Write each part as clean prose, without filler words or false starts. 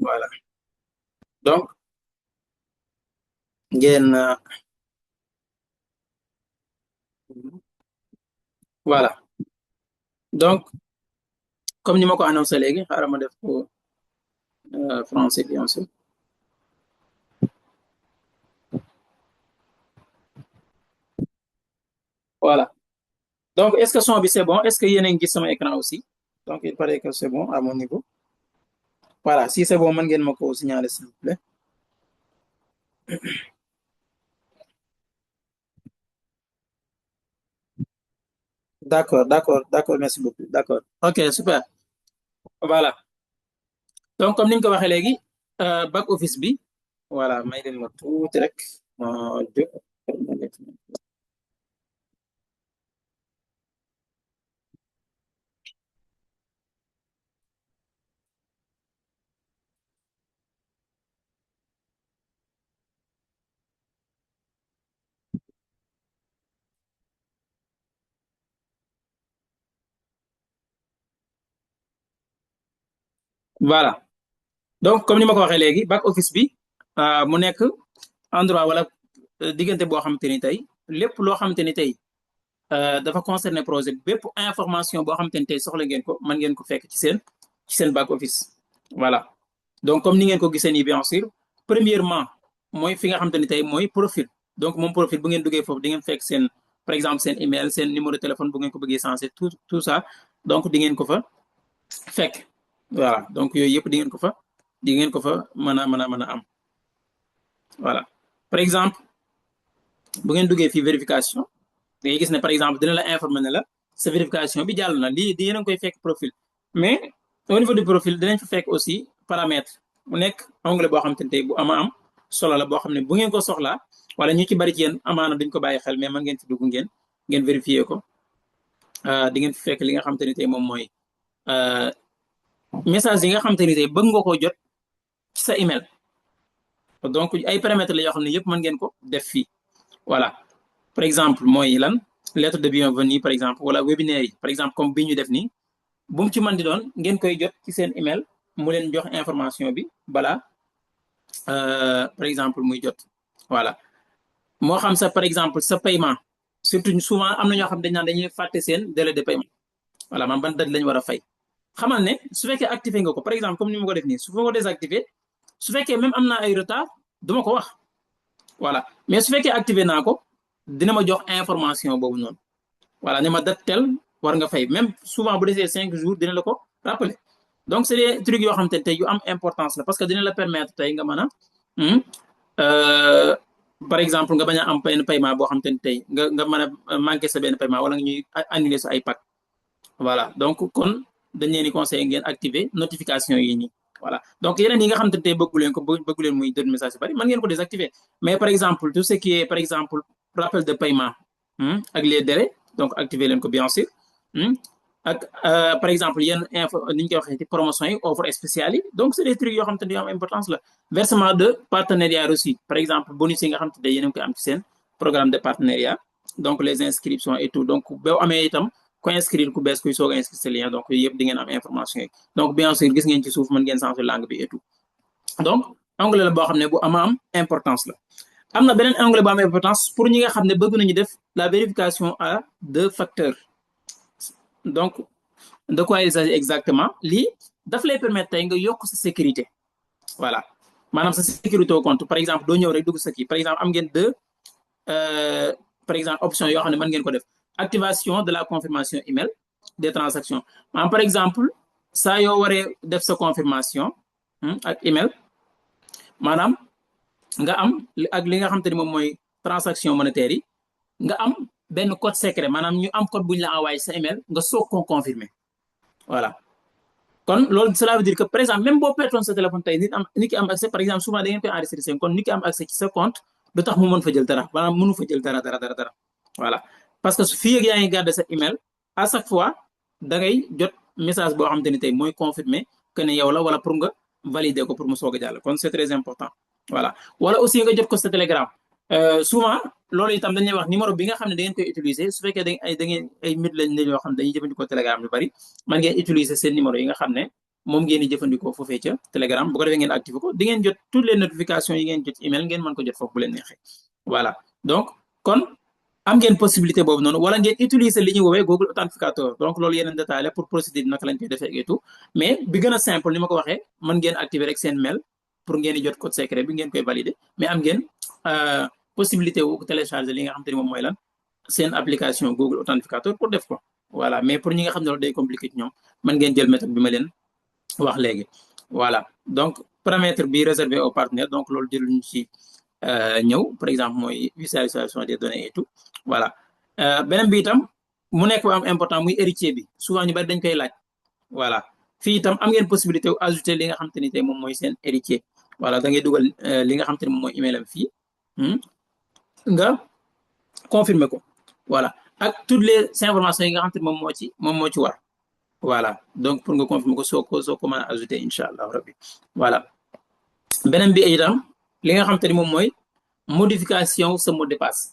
voilà donc ngeen voilà donc comme ni ma ko annoncé léegi xaaral ma def ko français bien sûr. Voilà donc est-ce que son bi c'est bon, est-ce que yéen a ngi gis sama écran aussi? Donc il paraît que c'est bon à mon niveau. Voilà, si c'est bon mën ngeen ma ko signaler s'il vous plaît. D'accord, merci beaucoup. D'accord, ok, super. Voilà donc comme ni ñu ko waxee léegi back office bi voilà may leen ma tuuti rek ma jóg. Voilà donc comme ni ma ko waxee léegi back office bi mu nekk endroit wala diggante boo xamante ni tey lépp loo xamante ni tey dafa concerner projet bépp information boo xamante ni tey soxla ngeen ko mën ngeen ko fekk ci seen back office. Voilà donc comme ni ngeen ko gisee nii bien sûr premièrement mooy fi nga xamante ni tey mooy profil. Donc moom profil bu ngeen duggee foofu di ngeen fekk seen par exemple seen email seen numéro de téléphone bu ngeen ko bëggee sensé tout ça donc di ngeen ko fa fekk. Voilà donc yooyu yëpp di ngeen ko fa mën a am. Voilà par exemple bu ngeen duggee fii vérification da ngay gis ne par exemple dina la informer ne la sa vérification bi jàll na lii di yéen a ngi koy fekk profil. Mais au niveau du profil dinañ fa fekk aussi paramètre mu nekk onglet boo xam te ne tey bu am solo la boo xam ne bu ngeen ko soxlaa wala ñu ci bari ci yéen amaana duñ ko bàyyi xel mais mën ngeen ci dugg ngeen vérifier ko di ngeen fi fekk li nga xam te ne tey moom mooy message yi nga xam te ne tey bëgg nga koo jot ci sa email. Donc ay paramètres la yoo xam ne yëpp mën ngeen ko def fii. Voilà par exemple mooy lan lettre de bienvenue par exemple wala webinaire yi par exemple comme bi ñu def nii bu mu ci mën di doon ngeen koy jot ci seen email mu leen jox information bi balaa par exemple muy jot. Voilà moo xam sa par exemple sa paiement surtout souvent am na ñoo xam dañ naan dañuy fàtte seen délai de paiement. Voilà man ban date lañ war a fay xamal ne su fekkee activé nga ko par exemple comme ni ma ko def nii su ma ko désactivé su fekkee même am naa ay retard duma ko wax. Voilà mais su fekkee activé naa ko dina ma jox information boobu noonu. Voilà ne ma date tel war nga fay même souvent bu desee 5 jours dina la ko rappeler. Donc c'est des trucs yoo xam te tey yu am importance la parce que dina la permettre tey nga mën a par exemple nga bañ a am benn paiement boo xam te ne tey nga mën a manqué sa benn paiement wala nga ñuy annuler sa ay pack. Voilà donc kon dañ leen di conseiller ngeen activer notification yi nii. Voilà donc yeneen yi nga xam te ne tey bëggu leen muy jot message yu bari mën ngeen ko désactiver mais par exemple tout ce qui est par exemple rappel de paiement ak les délais donc activer leen ko bien sûr ak par exemple yenn info ni ñu koy waxee ci promotion yi offre spéciale yi donc c'est des trucs yoo xam te ne yoo am importance la. Versement de partenariat aussi par exemple bonus yi nga xam te ne yéen a ngi koy am ci seen programme de partenariat donc les inscriptions et tout donc boo amee itam ko inscrire ku bees kuy soog a inscrire sa lien donc yooyu yëpp di ngeen am information yi donc bien sûr gis ngeen ci suuf mën ngeen changer langue bi et tout donc onglet la boo xam ne bu am importance la. am na beneen onglet bu am importance pour ñi nga xam ne bëgg nañu def la vérification à 2 facteurs. Donc de quoi il s'agit exactement lii daf lay permettre tey nga yokk sa sécurité. Voilà maanaam sa sécurité au compte par exemple doo ñëw rek dugg sa kii par exemple am ngeen deux par exemple option yoo xam ne mën ngeen ko def activation de la confirmation email des transactions maanaam par exemple saa yoo waree def sa confirmation ak email maanaam nga am ak li nga xam te ni moom mooy transaction monétaire yi nga am benn code secret maanaam ñu am code bu ñu la envoyé sa email nga soog ko confirmer. Voilà kon loolu cela veut dire que par exemple même boo pertoon sa téléphone tey nit ki am accès par exemple souvent da ngeen koy enregistrer seen compte nit ki am accès ci sa compte du tax mu mën fa jël dara maanaam mënu fa jël dara. Voilà parce que fii ak yaa ngi garder sa email à chaque fois da ngay jot message boo xamante ni tey mooy confirmer que ne yow la wala pour nga valider ko pour mu soog a jàll kon c'est très important. Voilà wala aussi nga jot ko sa Telegram souvent loolu itam dañuy wax numéro bi nga xam ne da ngeen koy utiliser su fekkee da ngeen ay mbir lañ ne yoo xam ne dañuy jëfandikoo Telegram yu bari man ngeen utiliser seen numéro yi nga xam ne moom ngeen di jëfandikoo foofee ca Telegram bu ko defee ngeen activé ko di ngeen jot toutes les notifications yi ngeen jot email ngeen mën ko jot foofu bu leen neexee voilà donc kon am ngeen possibilité boobu noonu wala ngeen utiliser li ñuy woowee Google Authenticator donc loolu yeneen détail la pour procédure bi naka lañ koy defee et tout mais bi gën a simple ni ma ko waxee mën ngeen activer rek seen mail pour ngeen di jot code secret bi ngeen koy valider mais am ngeen possibilité wu télécharger li nga xam te ne moom mooy lan seen application Google Authenticator pour def ko voilà mais pour ñi nga xam ne loolu day compliqué ci ñoom mën ngeen jël méthode bi ma leen wax léegi voilà donc paramètre bi réservé aux partenaires donc loolu jëluñu ci ñëw par exemple mooy visualisation des données et tout voilà beneen bi itam mu nekk bu am important muy héritier bi souvent ñu bari dañ koy laaj voilà fii itam am ngeen possibilité wu ajouter li nga xam te ni tey moom mooy seen héritier voilà da ngay dugal li nga xam te ne moom mooy email am fii nga confirmer ko voilà ak toutes les informations yi nga xam te ne moom moo ci war voilà donc pour nga confirmer ko soo ko mën a ajouter incha allah rabbi voilà beneen bi itam li nga xam te ni moom mooy modification sa mot de passe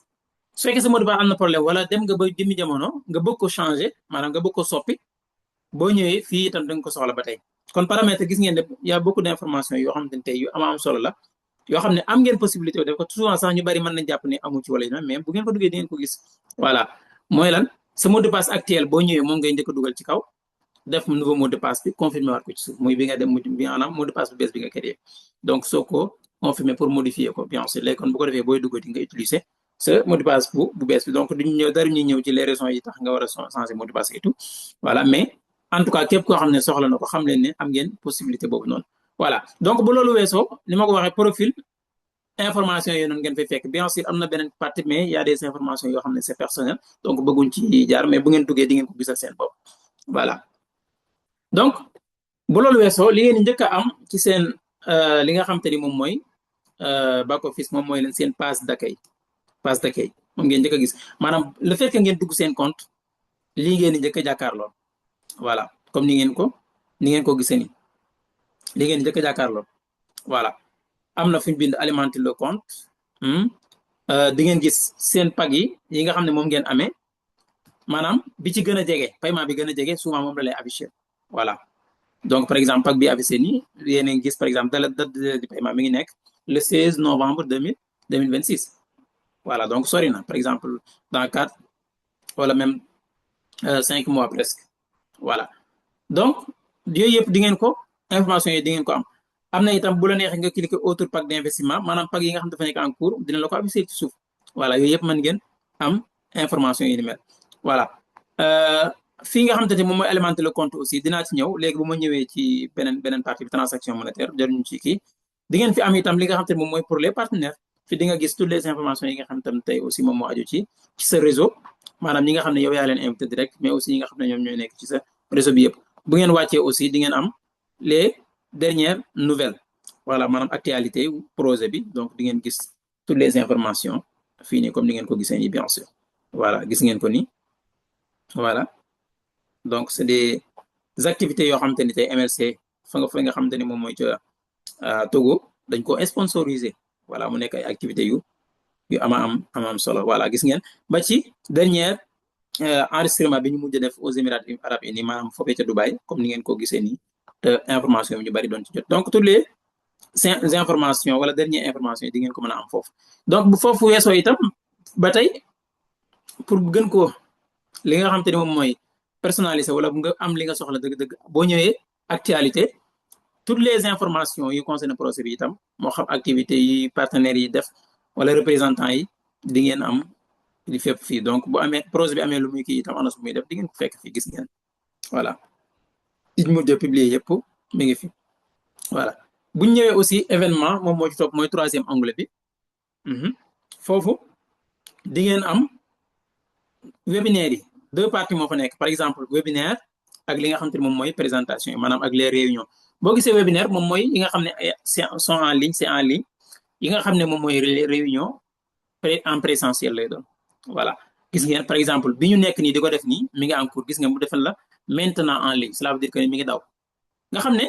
su fekkee sa mot de passe am na problème wala dem nga ba jëmmi jamono nga bëgg ko changer maanaam nga bëgg ko soppi boo ñëwee fii itam da nga ko soxla ba tey kon paramètre gis ngeen ne y a beaucoup d'informations yoo xam te ne tey yu am solo la yoo xam ne am ngeen possibilité def ko souvent sax ñu bari mën nañ jàpp ne amu ci wala yu mais bu ngeen ko duggee di ngeen ko gis voilà mooy lan sa mot de passe actuel boo ñëwee moom ngay njëkk a dugal ci kaw def nouveau mot de passe bi confirmer waat ko ci suuf muy bi nga dem bi maanaam mot de passe bu bees bi nga créé donc soo ko confirmer pour modifier ko bien sûr léegi kon bu ko defee booy duggati nga utiliser ce mot de passe bu bees bi donc duñu ñëw dara ñuy ñëw ci les raisons yi tax nga war a changer mot de passe et tout voilà mais en tout cas képp koo xam ne soxla na ko xam leen ne am ngeen possibilité boobu noonu voilà donc bu loolu weesoo ni ma ko waxee profil information yooyu noonu ngeen fay fekk bien sûr am na beneen partie mais il y a des informations yoo xam ne c'est personnel donc bëgguñ ci jaar mais bu ngeen duggee di ngeen ko gisal seen bopp voilà donc bu loolu weesoo li ngeen njëkk a am ci seen li nga xam te ni moom mooy back office moom mooy leen seen page d'accueil moom ngeen njëkk a gis maanaam le fait que ngeen dugg seen compte lii ngeen di njëkk a jàkkaarloo voilà comme ni ngeen ko gisee nii li ngeen di njëkk a jàkkaarloo voilà am na fu ñu bind alimenter le compte di ngeen gis seen pag yi nga xam ne moom ngeen amee maanaam bi ci gën a jege paiement bi gën a jege souvent moom la lay afficher voilà donc par exemple pag bi affiché nii yéen a ngi gis par exemple date de paiement mi ngi nekk le 16 novembre 2026 voilà donc sori na par exemple dans 4 wala même 5 mois presque voilà donc yooyu yëpp di ngeen ko information yi di ngeen ko am na itam bu la neexee nga cliquer autre pack d'investissement maanaam pack yi nga xam dafa nekk en cours dina la ko affiché ci suuf voilà yooyu yëpp mën ngeen am information yi ni mel voilà fii nga xamante ne moom mooy alimenter le compte aussi dinaa ci ñëw léegi bu ma ñëwee ci beneen partie bi transaction monétaire jaruñu ci kii di ngeen fi am itam li nga xamante ne moom mooy pour les partenaires fi di nga gis toutes les informations yi nga xam tam tey aussi moom moo aju ci sa réseau maanaam ñi nga xam ne yow yaa leen invité direct mais aussi ñi nga xam ne ñoom ñooy nekk ci sa réseau bi yëpp bu ngeen wàccee aussi di ngeen am les dernières nouvelles voilà maanaam actualité projet bi donc di ngeen gis toutes les informations fii nii comme ni ngeen ko gisee nii bien sûr voilà gis ngeen ko nii voilà donc c'est des activités yoo xamante ni tey MLC fa nga xamante ni moom mooy ca Togo dañ ko sponsoriser voilà mu nekk ay activités yu am solo voilà gis ngeen ba ci dernière enregistrement bi ñu mujj def aux Émirats arabes unis maanaam foofee ca Dubaï comme ni ngeen ko gisee nii te information yi ñu bari doon ci jot donc toutes les informations wala dernière information yi di ngeen ko mën a am foofu donc bu foofu weesoo itam ba tey pour gën ko li nga xamante ni moom mooy personnalisé wala nga am li nga soxla dëgg-dëgg boo ñëwee actualité toutes les informations yu concernent projet bi itam moo xam activités yi partenaires yi def wala représentants yi di ngeen am di fépp fii donc bu amee projet bi amee lu muy kii itam annonce bu muy def di ngeen ko fekk fii gis ngeen voilà liñ mujj a publier yëpp mi ngi fi voilà buñ ñëwee aussi événement moom moo ci topp mooy troisième onglet bi foofu di ngeen am webinaire yi deux parties moo fa nekk par exemple webinaire ak li nga xam te ne moom mooy présentation yi maanaam ak les réunions boo gisee webinaire moom mooy yi nga xam ne sont en ligne c'est en ligne yi nga xam ne moom mooy réunion en présentiel lay doon voilà gis ngeen par exemple bi ñu nekk nii di ko def nii mi ngi en cours gis nga mu defal la maintenant en ligne cela veut dire que mi ngi daw nga xam ne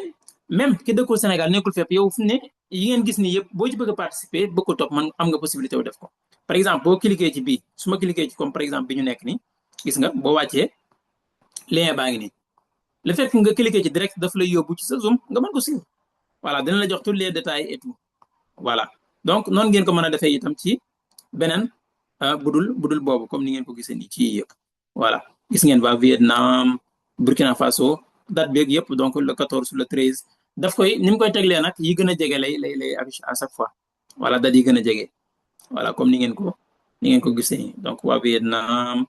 même ki dëkkul Sénégal nekkul fépp yow fu ne yi ngeen gis nii yëpp boo ci bëgg a participer bëgg ko topp man am nga possibilité wu def ko par exemple boo cliquer ci bii su ma cliquer ci comme par exemple bi ñu nekk nii gis nga boo wàccee lien baa ngi nii le fait que nga cliquer ci direct daf lay yóbbu ci sa Zoom nga mën ko suivre voilà dina la jox tous les détails et tout voilà donc noonu ngeen ko mën a defee itam ci beneen budul boobu comme ni ngeen ko gisee nii ci yëpp voilà gis ngeen waa Vietnam Burkina Faso date beeg yëpp donc le 14 le 13 daf koy ni mu koy teglee nag yi gën a jege lay affiche à chaque fois voilà date yi gën a jege voilà comme ni ngeen ko gisee donc waa Vietnam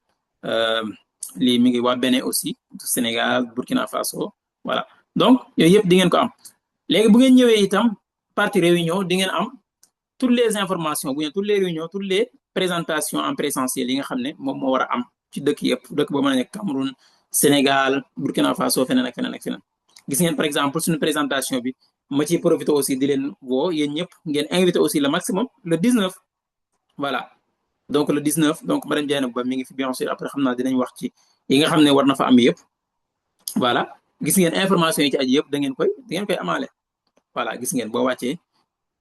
lii mi ngi waa Bénin aussi Sénégal Burkina Faso voilà donc yooyu yëpp di ngeen ko am léegi bu ngeen ñëwee itam partie réunion di ngeen am toutes les informations bu ngeen toutes les réunions toutes les présentations en présentiel yi nga xam ne moom moo war a am ci dëkk yëpp dëkk ba mën a nekk Cameroun Sénégal Burkina Faso feneen ak feneen ak feneen gis ngeen par exemple suñu présentation bi ma ciy profité aussi di leen woo yéen ñëpp ngeen invité aussi le maximum le 19 voilà donc le 19 donc madame Diène Ba mi ngi fi bien sûr après xam naa dinañ wax ci yi nga xam ne war na fa am yëpp voilà gis ngeen information yi ci aji yëpp da ngeen koy amaale voilà gis ngeen boo wàccee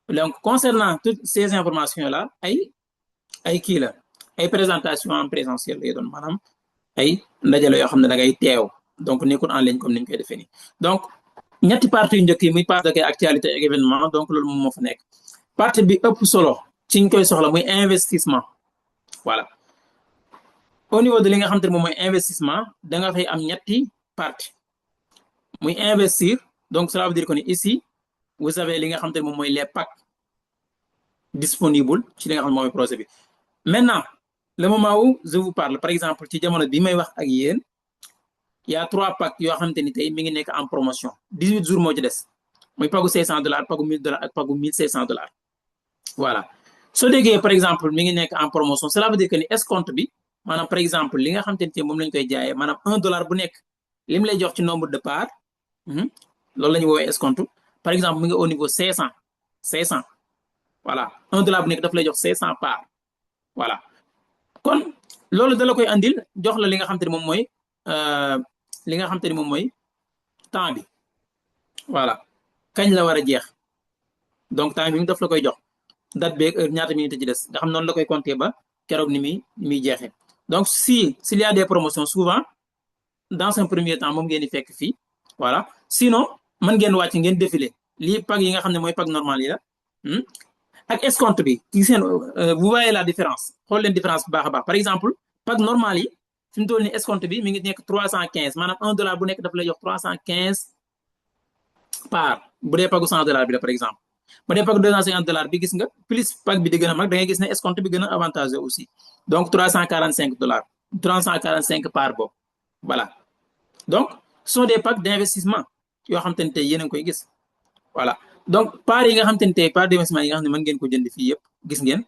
donc concernant toutes ces informations là ay kii la ay présentation en présentiel lay doon maanaam ay ndajale yoo xam ne da ngay teew donc nekkul en ligne comme ni ñu koy defee nii donc ñetti parties yu njëkk yi muy partie de actualité ak événement donc loolu moom moo fa nekk partie bi ëpp solo ci ñu koy soxla muy investissement voilà au niveau de li nga xam te ne moom mooy investissement da nga fay am ñetti partie muy investir donc cela veut dire que ni ici vous avez li nga xam te ne moom mooy les packs disponibles ci li nga xam ne moom mooy projet bi maintenant le moment où je vous parle par exemple ci jamono bi may wax ak yéen il y a 3 packs yoo xamante ni tey mi ngi nekk en promotion 18 jours moo ci des muy pagu $500 pagu $1000 ak pagu $1500 voilà soo déggee par exemple mi ngi nekk en promotion cela veut dire que ni escompte bi maanaam par exemple li nga xamante ni tey moom lañ koy jaayee maanaam $1 bu nekk lim lay jox ci nombre de parts loolu la ñu woowee escompte par exemple mi ngi au niveau 500 voilà $1 bu nekk daf lay jox 500 parts voilà kon loolu da la koy andil jox la li nga xamante ni moom mooy li nga xamante ni moom mooy temps bi voilà kañ la war a jeex donc temps bi daf la koy jox date beeg heure ñaata minute ci des nga xam noonu la koy compter ba keroog ni muy jeexee donc s'il y a des promotions souvent dans un premier temps moom ngeen di fekk fii voilà sinon mën ngeen wàcc ngeen défiler lii pack yi nga xam ne mooy pack normal yi la ak escompte bi ci seen vous voyez la différence xool leen différence bu baax a baax par exemple pack normal yi fi mu toll nii escompte bi mi ngi nekk 315 maanaam $1 bu nekk daf lay jox 315 parts bu dee pagu $100 bi la par exemple bu dee pagu $250 bi gis nga plus pack bi di gën a mag da ngay gis ne escompte bi gën a avantageux aussi donc $345 345 parts boobu voilà donc ce sont des packs d'investissement yoo xam te ne tey yéen a ngi koy gis voilà donc parts yi nga xam te ne tey parts d'investissement yi nga xam ne mën ngeen ko jënd fii yëpp gis ngeen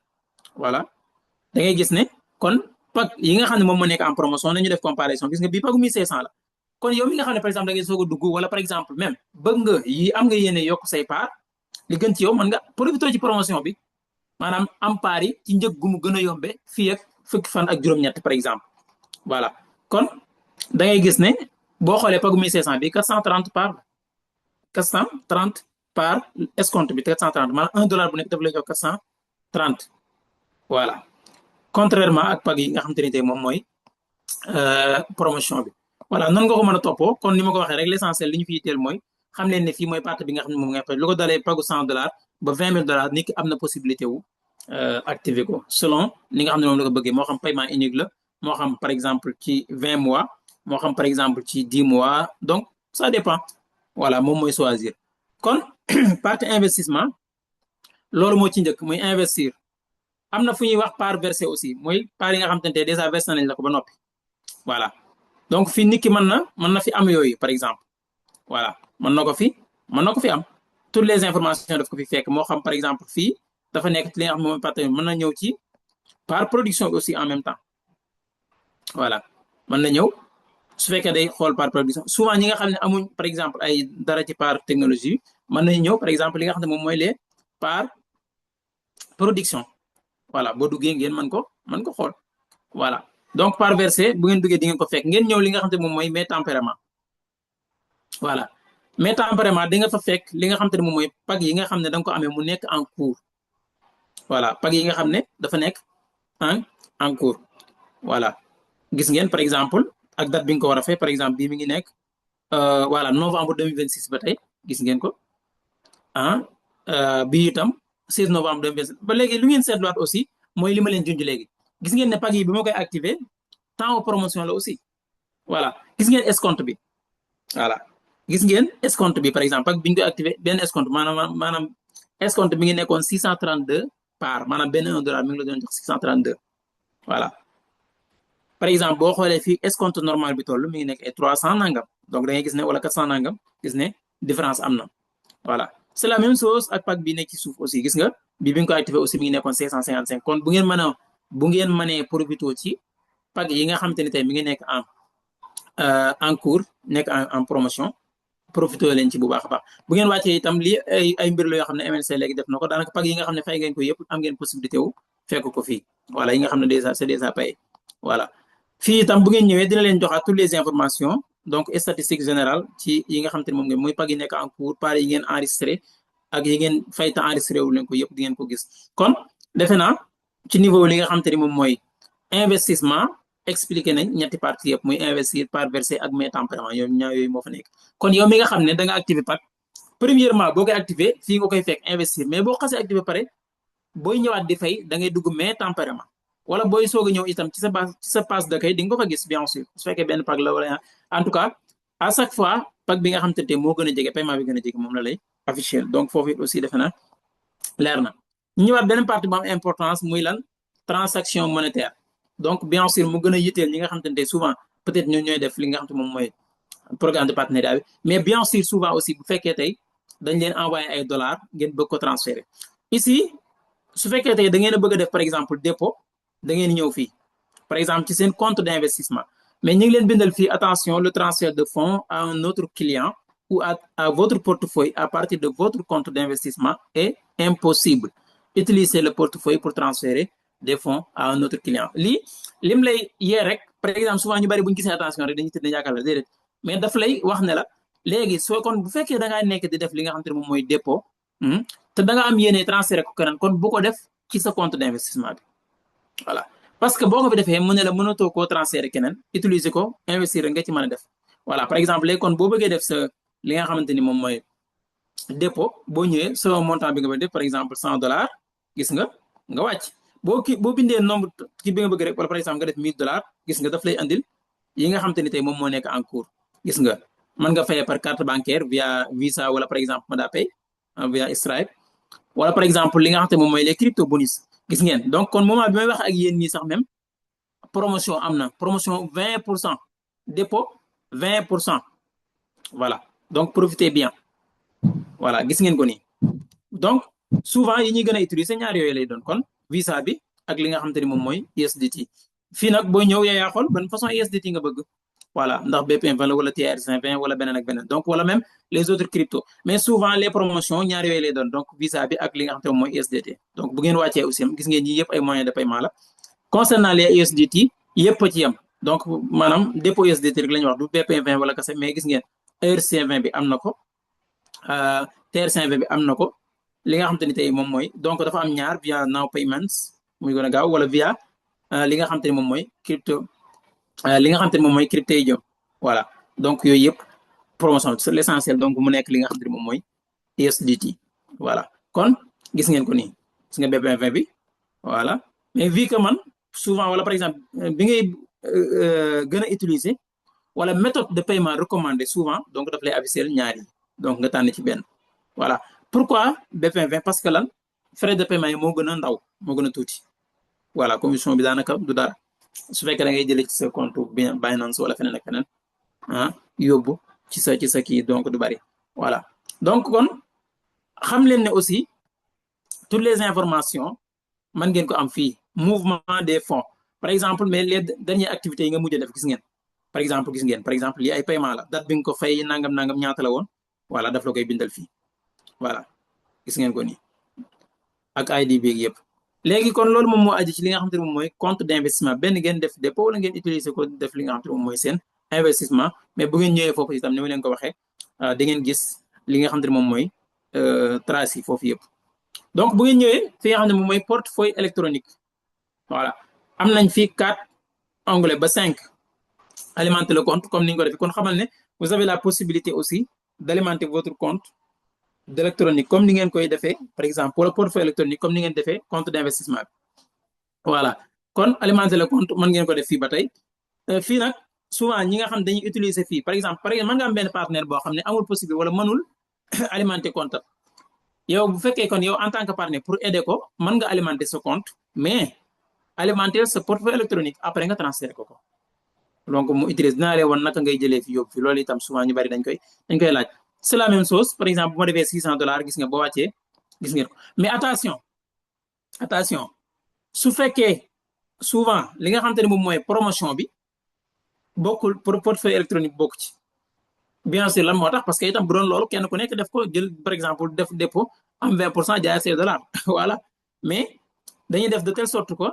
voilà da ngay gis ne kon pack yi nga xam ne moom moo nekk en promotion nañu def comparaison gis nga bii pagu 1500 la kon yow mi nga xam ne par exemple da ngay soog a dugg wala par exemple même bëgg nga yi am nga yéene yokk say part li gën ci yow mën nga profité ci promotion bi maanaam am part yi ci njëg gu mu gën a yombe fii ak fukki fan ak juróom-ñett par exemple voilà kon da ngay gis ne boo xoolee pagu 1500 bi 430 part 430 part escompte bi 430 maanaam $1 bu nekk daf lay jox 430 voilà contrairement ak pag yi nga xamante ni tey moom mooy promotion bi voilà nan nga ko mën a toppoo kon ni ma ko waxee rek l'essentiel li ñu fi yitteel mooy xam leen ne fii mooy partie bi nga xam ne moom ngay fay lu ko dalee pagu $100 ba $20,000 nit ki am na possibilité wu activer ko selon li nga xam ne moom la ko bëggee moo xam paiement unique la moo xam par exemple ci 20 mois moo xam par exemple ci 10 mois donc ça dépend voilà moom mooy choisir kon partie investissement loolu moo ci njëkk muy investir am na fu ñuy wax part versé aussi mooy part yi nga xam te ne déjà versé nañ la ko ba noppi voilà donc fii nit ki mën na fi am yooyu par exemple voilà mën na ko fi am toutes les informations daf ko fi fekk moo xam par exemple fii dafa nekk ci li nga xam ne mooy partenaire mën na ñëw ci par production bi aussi en même temps voilà mën na ñëw su fekkee day xool par production souvent ñi nga xam ne amuñ par exemple ay dara ci par technologie mën nañu ñëw par exemple li nga xam ne moom mooy les par production voilà boo duggee ngeen mën ko xool voilà donc par versé bu ngeen duggee di ngeen ko fekk ngeen ñëw li nga xam ne moom mooy mes tempérament voilà mes tempérament di nga fa fekk li nga xam te ne moom mooy pag yi nga xam ne da nga ko amee mu nekk en cours voilà pag yi nga xam ne dafa nekk en cours voilà gis ngeen par exemple ak date bi nga ko war a fay par exemple bii mi ngi nekk voilà novembre 2026 ba tey gis ngeen ko ah bii itam 16 novembre 2026 ba léegi lu ngeen seetluwaat aussi mooy li ma leen junj léegi gis ngeen ne pag yi bi ma koy activé temps promotion la aussi voilà gis ngeen escompte bi voilà gis ngeen escompte bi par exemple pag bi ñu koy activé benn escompte maanaam escompte bi ngi nekkoon 632 par maanaam benn $1 mi ngi la doon jox 632 voilà par exemple boo xoolee fii escompte normal bi toll mi ngi nekk ay 300 nangam donc da ngay gis ne wala 400 nangam gis ne différence am na voilà c'est la même chose ak pack bi nekk ci suuf aussi gis nga bi bi nga ko activé aussi mi ngi nekkoon 555 kon bu ngeen mënee profité ci pack yi nga xamante ne tey mi ngi nekk en cours nekk en promotion profité leen ci bu baax a baax bu ngeen wàccee itam lii ay mbir la yoo xam ne MLC léegi def na ko daanaka pack yi nga xam ne fay ngeen ko yëpp am ngeen possibilité wu fekk ko fii voilà yi nga xam ne déjà c'est déjà payé voilà fii itam bu ngeen ñëwee dina leen joxaat toutes les informations donc statistique générale ci yi nga xam te ne moom ngeen muy pag yi nekk en cours par yi ngeen enregistré ak yi ngeen fay te enregistré wu leen ko yëpp di ngeen ko gis kon defe naa ci niveau li nga xam te ne moom mooy investissement expliqué nañ ñetti parties yëpp muy investir par verser ak mes tempérament yooyu ñaar yooyu moo fa nekk kon yow mi nga xam ne da nga activé pag premièrement boo koy activé fii nga koy fekk investir mais boo xasee activé pare booy ñëwaat di fay da ngay dugg mes tempérament wala booy soog a ñëw itam ci sa passe d'accueil di nga ko fa gis bien sûr su fekkee benn pag la wala en tout cas à chaque fois pag bi nga xam te moo gën a jege paiement bi gën a jege moom la lay affiché donc foofu it aussi defe na leer na ñu ñëwaat beneen partie bu am importance muy lan transaction monétaire donc bien sûr mu gën a yitteel ñi nga xam te souvent peut-être ñoo ñooy def li nga xam te moom mooy programme de partenariat bi mais bien sûr souvent aussi bu fekkee tey dañ leen envoyé ay dollars ngeen bëgg ko transférer ici su fekkee tey da ngeen a bëgg a def par exemple dépôt da ngeen ñëw fii par exemple ci seen compte d'investissement mais ñu ngi leen bindal fii attention le transfert de fonds à un autre client ou à votre portefeuille à partir de votre compte d'investissement est impossible utilisez le portefeuille pour transférer des fonds à un autre client lii lim lay yee rek par exemple souvent ñu bari bu ñu gisee attention rek dañuy tëdd yaakaar la déedéet mais daf lay wax ne la léegi soo kon bu fekkee da ngaa nekk di def li nga xam te ne moom mooy dépôt te da nga am yéene transférer ko keneen kon bu ko def ci sa compte d'investissement bi voilà parce que boo ko fi defee mu ne la mënatoo koo transférer keneen utiliser ko investir nga ci mën a def voilà par exemple léegi kon boo bëggee def sa li nga xamante ni moom mooy dépôt boo ñëwee sa montant bi nga bëgg def par exemple $100 gis nga wàcc boo bindee nombre ki bi nga bëgg rek wala par exemple nga def $1000 gis nga daf lay andil yi nga xamante ni tey moom moo nekk en cours gis nga mën nga fayee par carte bancaire via Visa wala par exemple MadaPay via Stripe wala par exemple li nga xamante moom mooy les crypto bonus gis ngeen donc kon moment bi may wax ak yéen ñii sax même promotion am na promotion 20% dépôt 20% voilà donc profitez bien voilà gis ngeen ko nii donc souvent yi ñuy gën a utiliser ñaar yooyu lay doon kon visa bi ak li nga xamante ni moom mooy USDT fii nag booy ñëw yaa xool ban façon USDT nga bëgg voilà ndax BPM20 la wala TRC20 wala beneen ak beneen donc wala même les autres cryptos mais souvent les promotions ñaar yooyu lay doon donc visa bi ak li nga xamante ne moom mooy USDT donc bu ngeen wàccee aussi gis ngeen ñi yëpp ay moyens de paiement la concernant les USDT yëpp a ci yem donc maanaam dépôt USDT rek la ñuy wax du BPM20 wala kese mais gis ngeen ERC20 bi am na ko TRC20 bi am na ko li nga xamante ni tey moom mooy donc dafa am ñaar via now payments muy gën a gaaw wala via li nga xamante ni moom mooy crypto li nga xamante ni moom mooy Cryptédium voilà donc yooyu yëpp promotion c'est l'essentiel donc mu nekk li nga xamante ni moom mooy USDT voilà kon gis ngeen ko nii gis nga BPM20 bi voilà mais vu que man souvent wala par exemple bi ngay gën a utiliser wala méthode de paiement recommandée souvent donc daf lay aviser ñaar yi donc nga tànn ci benn voilà pourquoi BPM20 parce que lan frais de paiement yi moo gën a ndaw moo gën a tuuti voilà commission bi daanaka du dara su fekkee da ngay jëlee ci sa compte Binance wala feneen ak feneen yóbbu ci sa kii donc du bari voilà donc kon xam leen ne aussi toutes les informations mën ngeen ko am fii mouvement des fonds par exemple mais les dernières activités yi nga mujj def gis ngeen par exemple lii ay paiement la date bi nga ko fay nangam ñaata la woon voilà daf la koy bindal fii voilà gis ngeen ko nii ak ID bi yëpp léegi kon loolu moom moo aji ci li nga xamante ne moom mooy compte d'investissement benn ngeen def dépôt wala ngeen utiliser ko def li nga xamante ne moom mooy seen investissement mais bu ngeen ñëwee foofu itam ni ma leen ko waxee da ngeen gis li nga xamante ne moom mooy trace yi foofu yëpp donc bu ngeen ñëwee fi nga xam ne moom mooy portefeuille électronique voilà am nañ fii 4 onglets ba 5 alimenter le compte comme ni ñu ko defee kon xamal ne vous avez la possibilité aussi d'alimenter votre compte d'électronique comme ni ngeen koy defee par exemple pour le portefeuille électronique comme ni ngeen defee compte d'investissement bi voilà kon alimenter le compte mën ngeen ko def fii ba tey fii nag souvent ñi nga xam dañuy utiliser fii par exemple mën nga am benn partenaire boo xam ne amul possible wala mënul alimenter compte yow bu fekkee kon yow en tant que partenaire pour aider ko mën nga alimenter sa compte mais alimenter sa portefeuille électronique après nga transférer ko donc mu utilise dinaa leen woon naka ngay jëlee fi yóbbu fi loolu itam souvent ñu bari dañ koy laaj c'est la même chose par exemple bu ma defee $600 gis nga boo wàccee gis ngeen ko mais attention su fekkee souvent li nga xamante ne moom mooy promotion bi bokkul pour portefeuille électronique bokk ci bien sûr lan moo tax parce que itam bu doon loolu kenn ku nekk def ko jël par exemple def dépôt am 20% jaay say dollars voilà mais dañuy def de telle sorte que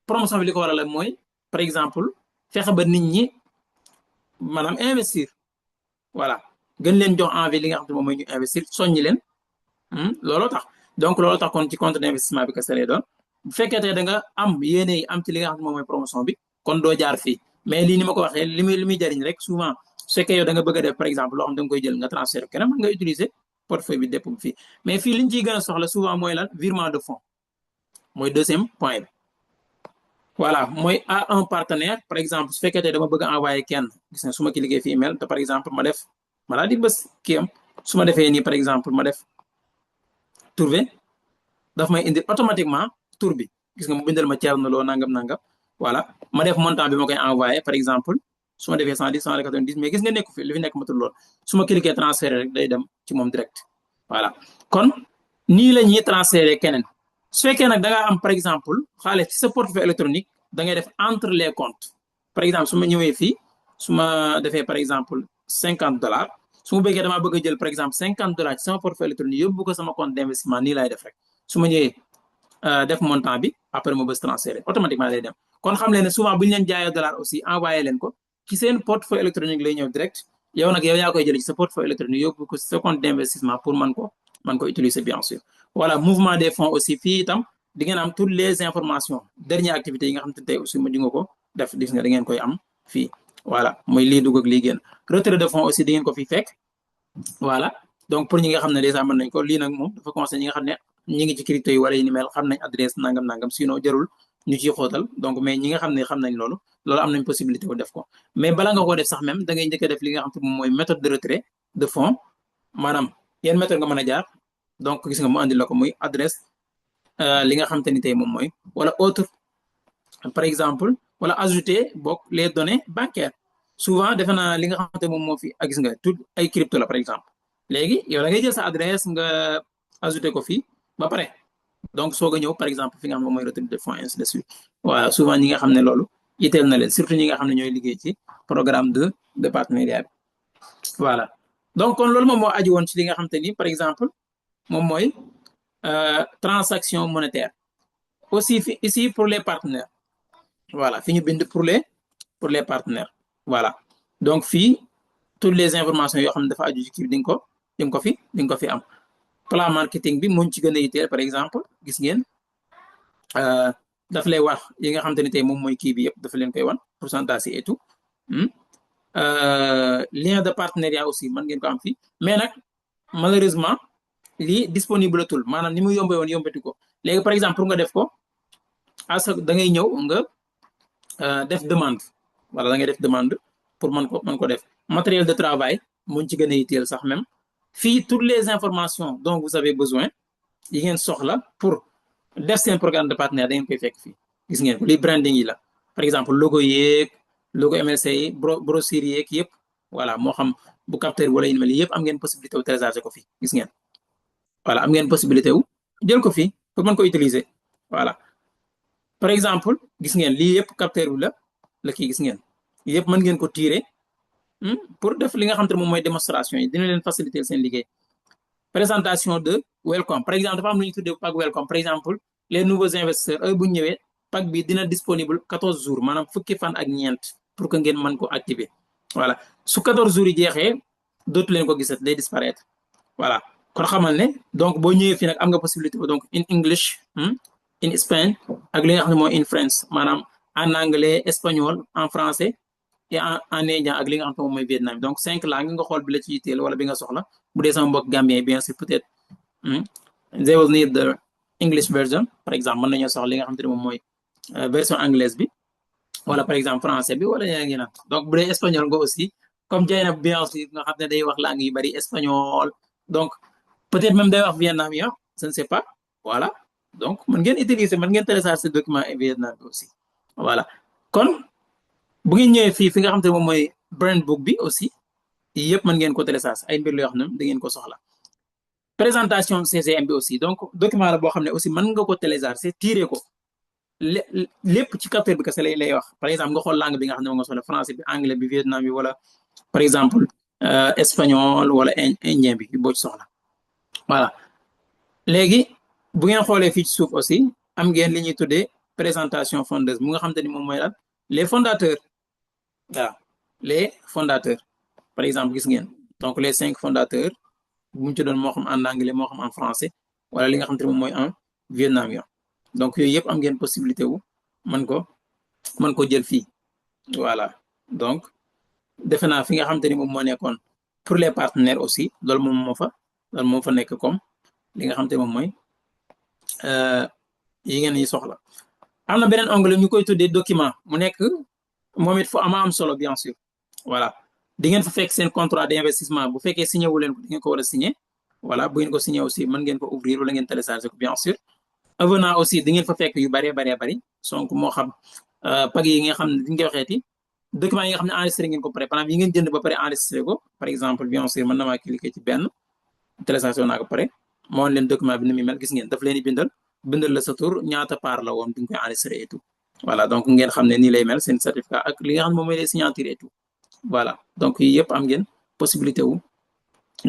promotion bi li ko waral la mooy par exemple fexe ba nit ñi maanaam investir voilà gën leen jox envie li nga xam ne moom mooy ñu investir soññi leen looloo tax donc looloo tax kon ci compte d'investissement bi kese lay doon bu fekkee tey da nga am yéene am ci li nga xam ne moom mooy promotion bi kon doo jaar fii mais lii ni ma ko waxee li muy jariñ rek souvent su fekkee yow da nga bëgg a def par exemple loo xam da nga koy jël nga transfert keneen mën nga utiliser portefeuille bi dépôt bi fii mais fii li ñu ciy gën a soxla souvent mooy lan virement de fonds mooy deuxième point bi voilà mooy à un partenaire par exemple su fekkee tey dama bëgg a envoyer kenn gis nga su ma cliquer fi email te par exemple ma def ma daal di bës kii am su ma defee nii par exemple ma def trouver daf may indi automatiquement tour bi gis nga mu bindal ma Thierno Lo nangam voilà ma def montant bi ma koy envoyer par exemple su ma defee 110 190 mais gis nga nekku fi li fi nekk matul lool su ma cliquer transférer rek day dem ci moom direct voilà kon nii la ñuy transférer keneen su fekkee nag da nga am par exemple xaalis ci sa portefeuille électronique da ngay def entre les comptes par exemple su ma ñëwee fii su ma defee par exemple $50 su ma bëggee damaa bëgg a jël par exemple $50 ci sama portefeuille électronique yóbbu ko sama compte d'investissement nii laay def rek su ma ñëwee def montant bi après ma bës transférer automatiquement lay dem kon xam leen ne souvent bu ñu leen jaayee dollar aussi envoyé leen ko ci seen portefeuille électronique lay ñëw direct yow nag yow yaa koy jëlee ci sa portefeuille électronique yóbbu ko sa compte d'investissement pour mën ko utiliser bien sûr voilà mouvement des fonds aussi fii itam di ngeen am toutes les informations dernière activités yi nga xam te tey aussi ma di nga ko def gis nga da ngeen koy am fii voilà mooy lii dugg ak lii génn retrait de fonds aussi di ngeen ko fi fekk voilà donc pour ñi nga xam ne déjà mën nañ ko lii nag moom dafa conseil ñi nga xam ne ñi ngi ci crypto yi wala yi ni mel xam nañ adresse nangam sinon jarul ñu ciy xóotal donc mais ñi nga xam ne xam nañ loolu am nañ possibilité wu def ko mais bala nga ko def sax même da ngay njëkk a def li nga xam te moom mooy méthode de retrait de fonds maanaam yan méthode nga mën a jaar donc gis nga mu andi la ko muy adresse li nga xam te ni tey moom mooy wala autre par exemple wala ajouter bokk les données bancaires souvent defe naa li nga xam te moom moo fi gis nga tout ay crypto la par exemple léegi yow da ngay jël sa adresse nga ajouter ko fii ba pare donc soog a ñëw par exemple fi nga xam ne mooy retrait de fonds ainsi de suite waaw souvent ñi nga xam ne loolu itteel na leen surtout ñi nga xam ne ñooy liggéey ci programme de partenariat bi voilà donc kon loolu moom moo aju woon ci li nga xam te ni par exemple moom mooy transaction monétaire aussi ici pour les partenaires voilà fi ñu bind pour les partenaires voilà donc fii toutes les informations yoo xam ne dafa aju ci kii di nga ko fi am plan marketing bi muñ ci gën a yitteel par exemple gis ngeen daf lay wax yi nga xam te ne tey moom mooy kii bi yëpp dafa leen koy wan pourcentage et tout lien de partenariat aussi mën ngeen ko am fii mais nag malheureusement lii disponible tul maanaam ni mu yombee woon yombati ko léegi par exemple pour nga def ko da ngay ñëw nga def demande wala da ngay def demande pour mën ko def matériel de travail muñ ci gën a yitteel sax même fii toutes les informations dont vous avez besoin yi ngeen soxla pour def seen programme de partenaire da ngeen koy fekk fii gis ngeen ko lii branding yi la par exemple logo yeeg logo MLC yi brochure yeeg yëpp voilà moo xam bu capteur wala yu mel yëpp am ngeen possibilité wu télécharger ko fii gis ngeen voilà am ngeen possibilité wu jël ko fii pour mën ko utiliser voilà par exemple gis ngeen lii yëpp capteur bi la kii gis ngeen yëpp mën ngeen ko tirer pour def li nga xam te ne moom mooy démonstration yi dina leen faciliter seen liggéey présentation de welcome par exemple dafa am lu ñu tuddee pack welcome par exemple les nouveaux investisseurs bu ñu ñëwee pack bi dina disponible 14 jours maanaam fukki fan ak ñeent pour que ngeen mën ko activer voilà su 14 jours yi jeexee dootu leen ko gisat day disparaître voilà kon xamal ne donc boo ñëwee fii nag am nga possibilité donc in English in Spain ak li nga xam ne mooy in France maanaam en anglais espagnol en français et en indien ak li nga xam te moom mooy vietnam donc 5 langues nga xool bi la ci yitteel wala bi nga soxla bu dee sama mbokk gambien bien sûr peut-être they will need the English version par exemple mën nañoo soxla li nga xam te ne moom mooy version anglaise bi wala par exemple français bi wala yeneen yeneen donc bu dee espagnol nga aussi comme Dieyna bien sûr nga xam ne day wax langue yu bari espagnol donc peut-être même day wax vietnamien je ne sais pas voilà donc mën ngeen utiliser mën ngeen télécharger document vietnam bi aussi voilà kon bu ngeen ñëwee fii fi nga xam te moom mooy brand book bi aussi yëpp mën ngeen ko télécharger ay mbir yoo xam ne da ngeen ko soxla présentation CCM bi aussi donc document la boo xam ne aussi mën nga ko télécharger tirer ko lépp ci capteur bi kese lay wax par exemple nga xool langue bi nga xam ne moom nga soxla français bi anglais bi vietnam bi wala par exemple espagnol wala indien bi boo ci soxla voilà léegi bu ngeen xoolee fii ci suuf aussi am ngeen li ñuy tuddee présentation fondeuse mu nga xam te ni moom mooy lan les fondateurs waaw les fondateurs par exemple gis ngeen donc les 5 fondateurs bu mu ci doon moo xam en anglais moo xam en français wala li nga xam te ne moom mooy en vietnamien donc yooyu yëpp am ngeen possibilité wu mën ko jël fii voilà donc defe naa fi nga xam te ni moom moo nekkoon pour les partenaires aussi loolu moom moo fa nekk comme li nga xam te moom mooy yi ngeen yi soxla am na beneen onglet ñu koy tuddee document mu nekk moom it fu am solo bien sûr voilà di ngeen fa fekk seen contrat d'investissement bu fekkee signé wu leen ko di ngeen ko war a signé voilà bu ngeen ko signé aussi mën ngeen ko ouvrir wala ngeen télécharger ko bien sûr avenant aussi di ngeen fa fekk yu bari donc moo xam pag yi nga xam ne diñ koy waxeeti document yi nga xam ne enregistré ngeen ko pare par exemple yi ngeen jënd ba pare enregistré ko par exemple bien sûr mën na maa cliquer ci benn téléchargé naa ko pare moo leen document bi ni muy mel gis ngeen daf leen di bindal la sa tur ñaata part la woon bi nga koy enregistré et tout voilà donc ngeen xam ne nii lay mel seen certificat ak li nga xam ne moom mooy les signatures et tout voilà donc yii yëpp am ngeen possibilité wu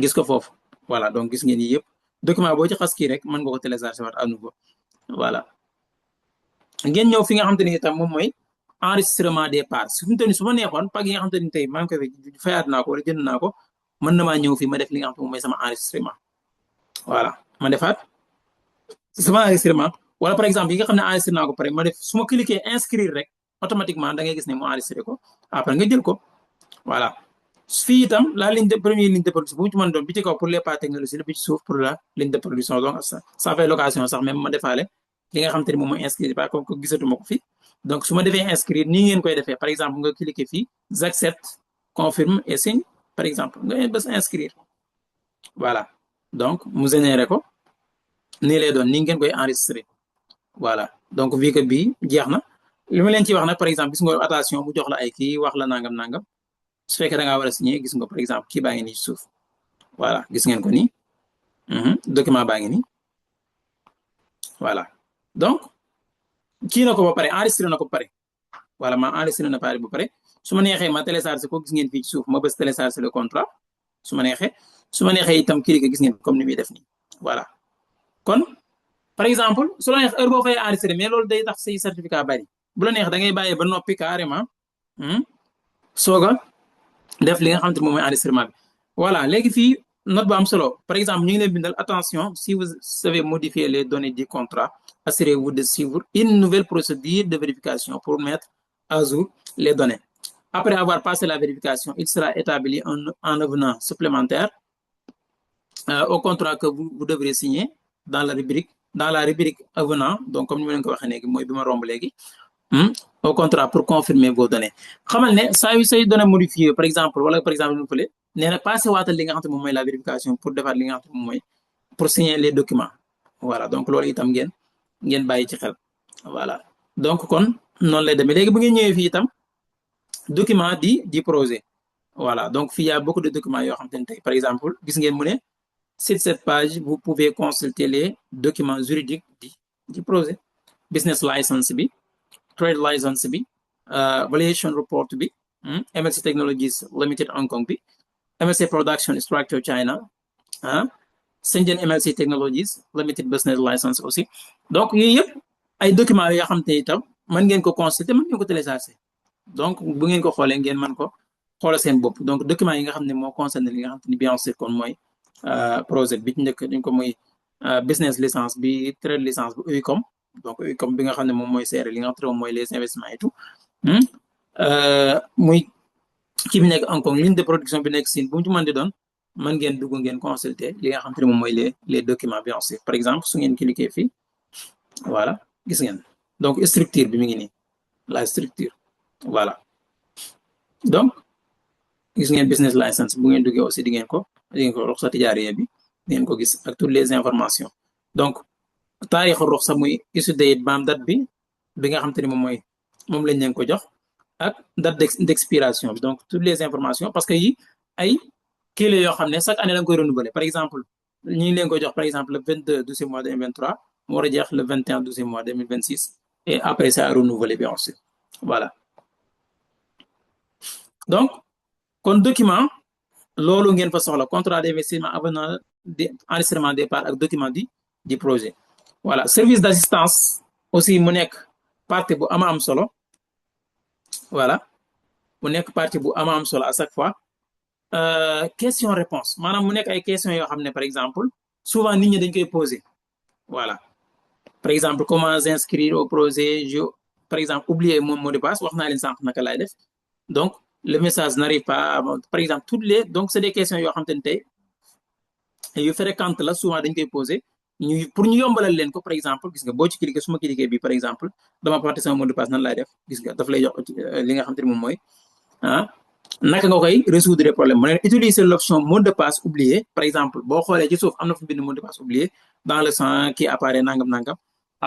gis ko foofu voilà donc gis ngeen yii yëpp document boo ci xas kii rek mën nga ko télécharger waat à nouveau voilà ngeen ñëw fi nga xam te ni itam moom mooy enregistrement des parts su mu toll nii su ma neexoon pag yi nga xam te ni tey maa ngi koy fayaat naa ko wala jënd naa ko mën na maa ñëw fii ma def li nga xam te moom mooy sama enregistrement voilà ma defaat sama enregistrement wala par exemple yi nga xam ne enregistré naa ko pare ma def su ma cliquer inscrire rek automatiquement da ngay gis ne mu enregistré ko après nga jël ko voilà fii itam la première ligne de production bu mu ci mën doon bi ci kaw pour les pas technologies la bi ci suuf pour la ligne de production donc ça fait location sax même ma defaale li nga xam te ne moom mooy inscrire pas comme que gisatuma ko fi donc su ma defee inscrire nii ngeen koy defee par exemple nga cliquer fii j'accepte confirme et signe par exemple nga bës inscrire voilà donc mu généré ko nii lay doon nii ngeen koy enregistrer voilà donc vu que bii jeex na li ma leen ci wax nag par exemple gis nga attention mu jox la ay kii wax la nangam su fekkee da ngaa war a signer gis nga par exemple kii baa ngi nii ci suuf voilà gis ngeen ko nii document baa ngi nii voilà donc kii na ko ba pare enregistré na ko ba pare voilà ma enregistré na pare ba pare su ma neexee ma télécharger ko gis ngeen fii ci suuf ma bës télécharger le contrat su ma neexee itam cliquer gis ngeen comme ni muy def nii voilà kon par exemple su la neex heure boo fay enregistré mais loolu day tax say certificat bari bu la neex da ngay bàyyi ba noppi carrément sooga def li nga xamante moom mooy enregistrement bi voilà léegi fii note bu am solo par exemple ñu ngi leen bindal attention si vous savez modifier les données du contrat assurez-vous de suivre une nouvelle procédure de vérification pour mettre à jour les données après avoir passé la vérification il sera établi un avenant supplémentaire au contrat que vous devrez signer dans la rubrique avenant donc comme ni ma leen ko waxee léegi mooy bi ma romb léegi au contrat pour confirmer vos données xamal ne saa yu say données modifiées par exemple wala par exemple nu fële nee na passé waatal li nga xam te moom mooy la vérification pour defaat li nga xam te moom mooy pour signer les documents voilà donc loolu itam ngeen bàyyi ci xel voilà donc kon noonu lay demee léegi bu ngeen ñëwee fii itam document di projet voilà donc fii y a beaucoup de documents yoo xam te ne tey par exemple gis ngeen mu ne sur cette page vous pouvez consulter les documents juridiques du projet business license bi trade license bi valuation report bi MLC Technologies Limited Hong Kong bi MLC Production Structure China Shenzhen MLC Technologies Limited Business License aussi donc yooyu yëpp ay documents yoo xam te itam mën ngeen ko consulter mën ngeen ko télécharger donc bu ngeen ko xoolee ngeen mën ko xoolal seen bopp donc documents yi nga xam ne moo concerné li nga xam te ni bien sûr kon mooy projet bi ci njëkk dañ ko mooy business licence bi trade licence bi UICOM donc UICOM bi nga xam ne moom mooy seere li nga xam ne moom mooy les investissements et tout muy kii bi nekk Hong Kong ligne de production bi nekk Chine bu mu ci mën di doon mën ngeen dugg ngeen consulter li nga xam te ne moom mooy les documents bien sûr par exemple su ngeen cliquer fii voilà gis ngeen donc structure bi mi ngi nii la structure voilà donc gis ngeen business license bu ngeen duggee aussi di ngeen ko ruxsa tijaariya bi di ngeen ko gis ak toutes les informations donc taarixu ruxsa muy issue date baam date bi nga xam te ne moom lañ leen ko jox ak date d'expiration bi donc toutes les informations parce que yi ay kii la yoo xam ne chaque année la nga koy renouveler par exemple ñu ngi leen ko jox par exemple le 22 12 mois 2023 mu war a jeex le 21 12 mois 2026 et après ça à renouveler bien sûr voilà donc kon document loolu ngeen fa soxla contrat d'investissement avenant enregistrement des parts ak document du projet voilà service d'assistance aussi mu nekk partie bu ama am solo voilà mu nekk partie bu ama am solo à chaque fois question réponse maanaam mu nekk ay questions yoo xam ne par exemple souvent nit ñi dañ koy poser voilà par exemple comment s'inscrire au projet par exemple oublier mon mot de passe wax naa leen sànq naka laay def donc le message n'arrive pas par exemple donc c'est des questions yoo xam te ne tey yu fréquentes la souvent dañ koy poser pour ñu yombalal leen ko par exemple gis nga boo ci cliquer su ma cliquer bi par exemple dama fàtte sama mot de passe nan laay def gis nga daf lay jox li nga xam te ne moom mooy naka nga koy résoudre problème mu ne utiliser l'option mot de passe oublié par exemple boo xoolee ci suuf am na fu bind mot de passe oublié dans le champ qui apparaît nangam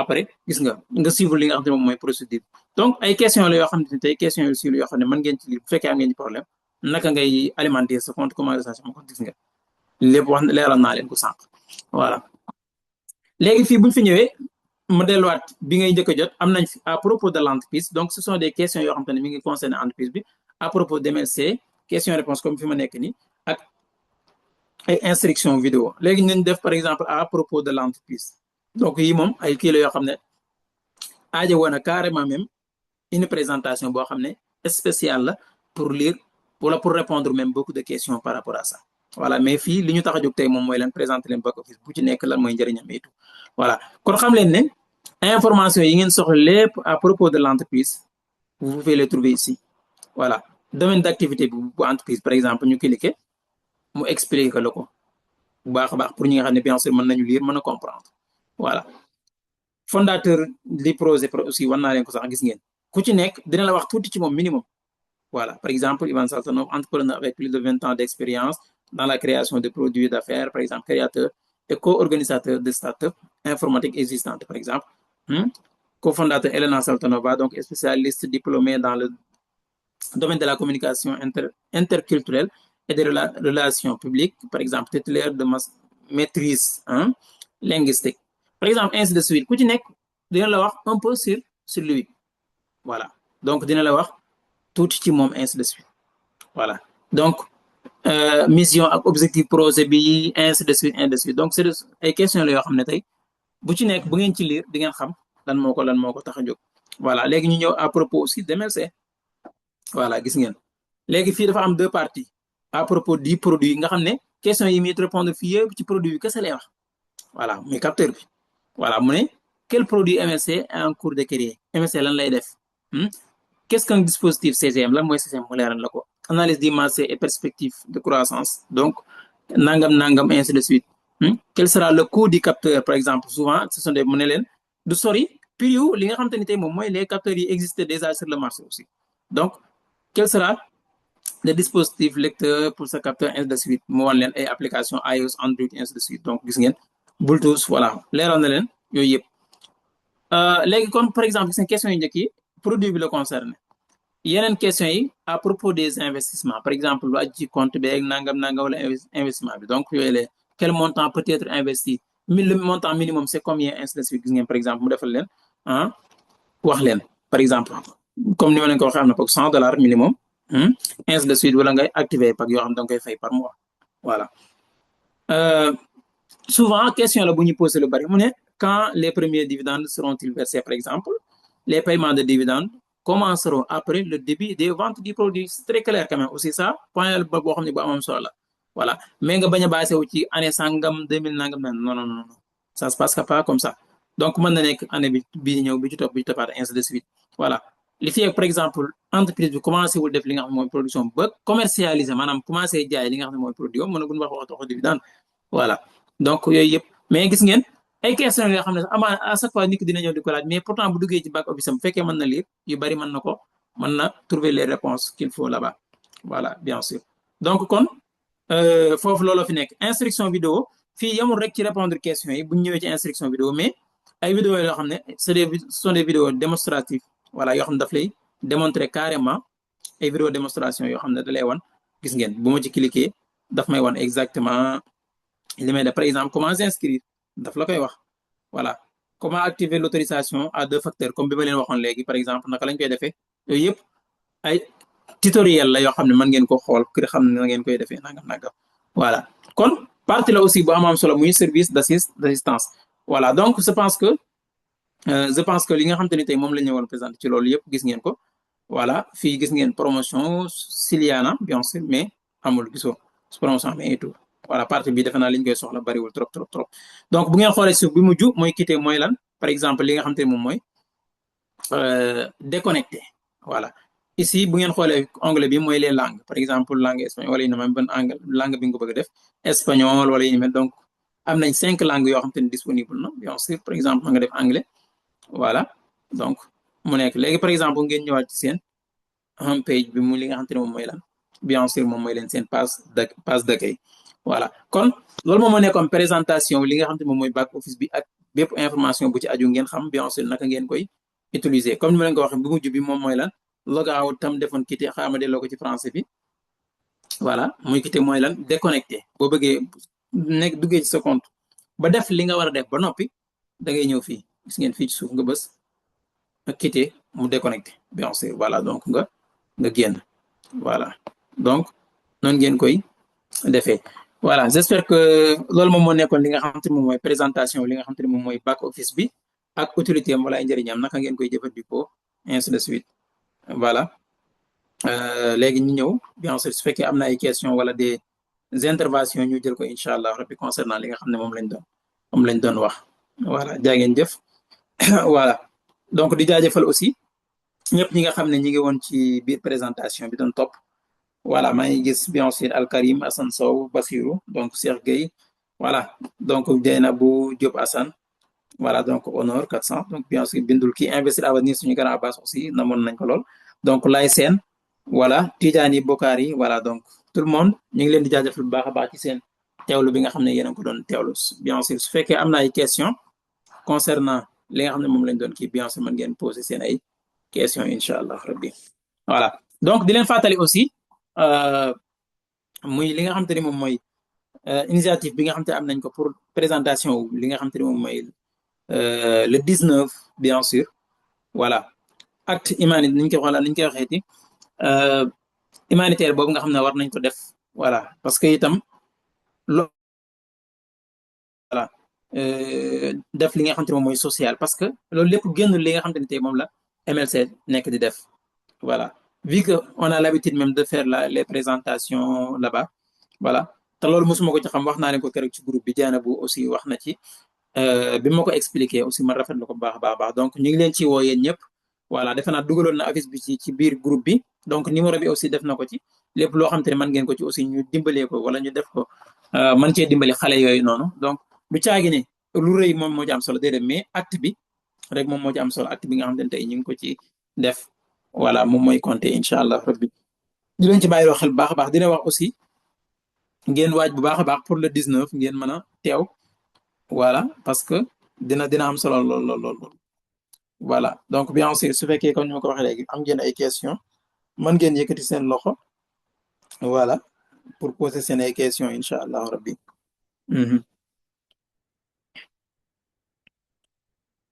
après gis nga suivre li nga xam te ne moom mooy procédure donc ay question la yoo xam ne tey question yu siiw yoo xam ne mën ngeen ci lire bu fekkee am ngeen ci problème naka ngay alimenter sa compte commencé ma ko gis nga lépp wax leeral naa leen ko sànq voilà léegi fii bu ñu fi ñëwee ma delluwaat bi ngay njëkk a jot am nañ fi à propos de l'entreprise donc ce sont des questions yoo xam te ne mi ngi concerné entreprise bi à propos d'MLC question réponse comme fi ma nekk nii ak ay instruction vidéo léegi nañ def par exemple à propos de l'entreprise donc yi moom ay kii la yoo xam ne aaja woon na carrément même une présentation boo xam ne spéciale la pour lire wala pour répondre même beaucoup de questions par rapport à ça voilà mais fii li ñu tax a jóg tey moom mooy leen présenter leen back office bu ci nekk lan mooy njëriñam et tout voilà kon xam leen ne information yi ngeen soxla lépp à propos de l'entreprise vous pouvez les trouver ici voilà domaine d'activité bu entreprise par exemple ñu cliquer mu expliquer la ko bu baax a baax pour ñi nga xam ne bien sûr mën nañu lire mën a comprendre voilà fondateur du projet aussi war naa leen ko sax gis ngeen ku ci nekk dina la wax tuuti ci moom minimum voilà par exemple Ivan Saltanov entrepreneur avec plus de 20 ans d'expérience dans la création de produits d'affaires par exemple créateur et co-organisateur de start-up informatique existante par exemple cofondateur Elena Saltanova donc spécialiste diplômée dans le domaine de la communication interculturelle et des relations publiques par exemple titulaire de maîtrise linguistique par exemple ainsi de suite ku ci nekk dina la wax un peu sur lui voilà donc dina la wax tuuti ci moom ainsi de suite voilà donc mission ak objectif projet bi ainsi de suite donc c'est ay questions la yoo xam ne tey bu ci nekk bu ngeen ci lire di ngeen xam lan moo ko tax a jóg voilà léegi ñu ñëw à propos aussi d'MLC voilà gis ngeen léegi fii dafa am deux parties à propos du produit nga xam ne question yi muy répondre fii yëpp ci produit bi kese lay wax voilà muy capteur bi voilà mu ne quel produit MLC est en cours de créer MLC lan lay def qu'est-ce qu'un dispositif CCM lan mooy CCM mu leeral la ko analyse du marché et perspective de croissance donc nangam ainsi de suite quel sera le coût du capteur par exemple souvent ce sont des mu ne leen du sori prix yu li nga xamante ni tey moom mooy les capteurs yi existent déjà sur le marché aussi donc quel sera le dispositif lecteur pour ce capteur ainsi de suite mu wan leen ay application iOS Android ainsi de suite donc gis ngeen Bluetooth voilà leeral na leen yooyu yëpp léegi comme par exemple gis ngeen question yu njëkk yi produit bi la concerné yeneen question yi à propos des investissements par exemple lu aju ci compte beeg nangam wala investissement bi donc yooyu la quel montant peut être investi le montant minimum c'est combien ainsi de suite gis ngeen par exemple mu defal leen wax leen par exemple comme ni ma leen ko waxee am na boog $100 minimum ainsi de suite wala ngay activer pack yoo xam da nga koy fay par mois voilà souvent question la bu ñu posé lu bari mu ne quand les premiers dividendes seront-ils versés par exemple les paiements de dividendes commenceront après le début des ventes du produit c'est très clair quand même aussi ça point ba boo xam ne bu amam solo la voilà mais nga bañ a basé wu ci année sangam 2000 nangam non ça se passe pas comme ça donc mën na nekk année bi ñëw bi ci topp bi ci toppaat ainsi de suite voilà li fi par exemple entreprise bi commencé wul def li nga xam ne mooy production ba commercialiser maanaam commencé jaay li nga xam ne mooy produit mën na gun wax waxtu dividende voilà donc yooyu yëpp mais gis ngeen ay questions yoo xam ne amaa à chaque fois nit ki dina ñëw di ko laaj mais pourtant bu duggee ci back office am bu fekkee mën na lire yu bari mën na ko mën na trouver les réponses qu'il faut là-bas voilà bien sûr donc kon foofu looloo fi nekk instruction vidéo fii yamul rek ci répondre questions yi bu ñu ñëwee ci instruction vidéo mais ay vidéo yoo xam ne ce sont des vidéos démonstratives voilà yoo xam ne daf lay démontrer carrément ay vidéo démonstration yoo xam ne da lay wan gis ngeen bu ma ci cliquer daf may wan exactement li may def par exemple comment s'inscrire daf la koy wax voilà comment activer l'autorisation à 2 facteurs comme bi ma leen waxoon léegi par exemple naka lañ koy defee yooyu yëpp ay tutoriel la yoo xam ne mën ngeen ko xool kër xam ne na ngeen koy defee nangam voilà kon partie la aussi bu am solo muy service d'assistance voilà donc je pense que li nga xam te ni tey moom la ñu war a présenter ci loolu yëpp gis ngeen ko voilà fii gis ngeen promotion Siliana bien sûr mais amul gisoo promotion mais et tout voilà partie bi defe naa li ñu koy soxla bariwul trop donc bu ngeen xoolee suuf bi mujj mooy quitter mooy lan par exemple li nga xam te ne moom mooy déconnecter voilà ici bu ngeen xoolee onglet bi mooy les langues par exemple langue espagnol wala yu ne ma ban langue bi nga ko bëgg a def espagnol wala yu ne mel donc am nañ 5 langues yoo xam te ne disponible na bien sûr par exemple ma nga def anglais voilà donc mu nekk léegi par exemple ngeen ñëwaat ci seen home page bi mu li nga xam te ne moom mooy lan bien sûr moom mooy leen seen page d'accueil voilà kon loolu moom moo nekkoon présentation li nga xam te ne moom mooy back office bi ak bépp information bu ci aju ngeen xam bien sûr naka ngeen koy utiliser comme ni ma leen ko waxee bu mujj bi moom mooy lan logout tam defoon quitté xaama delloo ko ci français bi voilà muy quitté mooy lan déconnecté boo bëggee nekk duggee ci sa compte ba def li nga war a def ba noppi da ngay ñëw fii gis ngeen fii ci suuf nga bës quitté mu déconnecté bien sûr voilà donc nga génn voilà donc noonu ngeen koy defee voilà j'espère que loolu moom moo nekkoon li nga xam te moom mooy présentation li nga xam te moom mooy back office bi ak utilité am wala ay njëriñam naka ngeen koy jëfandikoo ainsi de suite voilà léegi ñu ñëw bien sûr su fekkee am na ay questions wala des interventions ñu jël ko incha allah rabbi concernant li nga xam ne moom lañ doon wax voilà jaa ngeen jëf voilà donc di jaajëfal aussi ñëpp ñi nga xam ne ñi ngi woon ci biir présentation bi doon topp voilà maa ngi gis bien sûr Alkarim Assane Sow Basirou donc Cheikh Gueye voilà donc Dieynabou Diop Assane voilà donc Honor 400 donc bien sûr bindul kii investir avenir suñu grand base aussi namoon nañ ko lool donc Lay Sène voilà Tidjani Bokari voilà donc tout le monde ñu ngi leen di jaajëfal bu baax a baax ci seen teewlu bi nga xam ne yéen a ko doon teewlu bien sûr su fekkee am na ay questions concernant li nga xam ne moom lañ doon kii bien sûr mën ngeen poser seen ay questions incha allah rabbi voilà donc di leen fàttali aussi muy li nga xam te ni moom mooy initiative bi nga xam te am nañ ko pour présentation li nga xam te ni moom mooy le 19 bien sûr voilà acte humanitaire niñ koy waxee niñ koy waxeeti humanitaire boobu nga xam ne war nañ ko def voilà parce que itam voilà def li nga xam te moom mooy social parce que loolu lépp génnul li nga xam te ni tey moom la MLC nekk di def voilà vu que on a l'habitude même de faire les présentations là-bas voilà te loolu mosuma ko ci xam wax naa leen ko keroog ci groupe bi Diana bu aussi wax na ci bi ma ko expliquer aussi ma rafetlu ko baax a baax donc ñu ngi leen ci woo yéen ñëpp voilà defe naa dugaloon na affiche bi ci biir groupe bi donc numéro bi aussi def na ko ci lépp loo xam te ne mën ngeen ko ci aussi ñu dimbalee ko wala ñu def ko mën cee dimbali xale yooyu noonu donc du caagi ne lu rëy moom moo ci am solo déedéet mais acte bi rek moom moo ci am solo acte bi nga xam te ne tey ñu ngi ko ci def voilà moom mooy compter incha allah rabbi di leen ci bàyyiloo xel bu baax a baax dina wax aussi ngeen waaj bu baax a baax pour le 19 ngeen mën a teew voilà parce que dina am solo lool voilà donc bien sûr su fekkee comme ni ma ko waxee léegi am ngeen ay questions mën ngeen yëkkati seen loxo voilà pour poser seen ay questions incha allah rabbi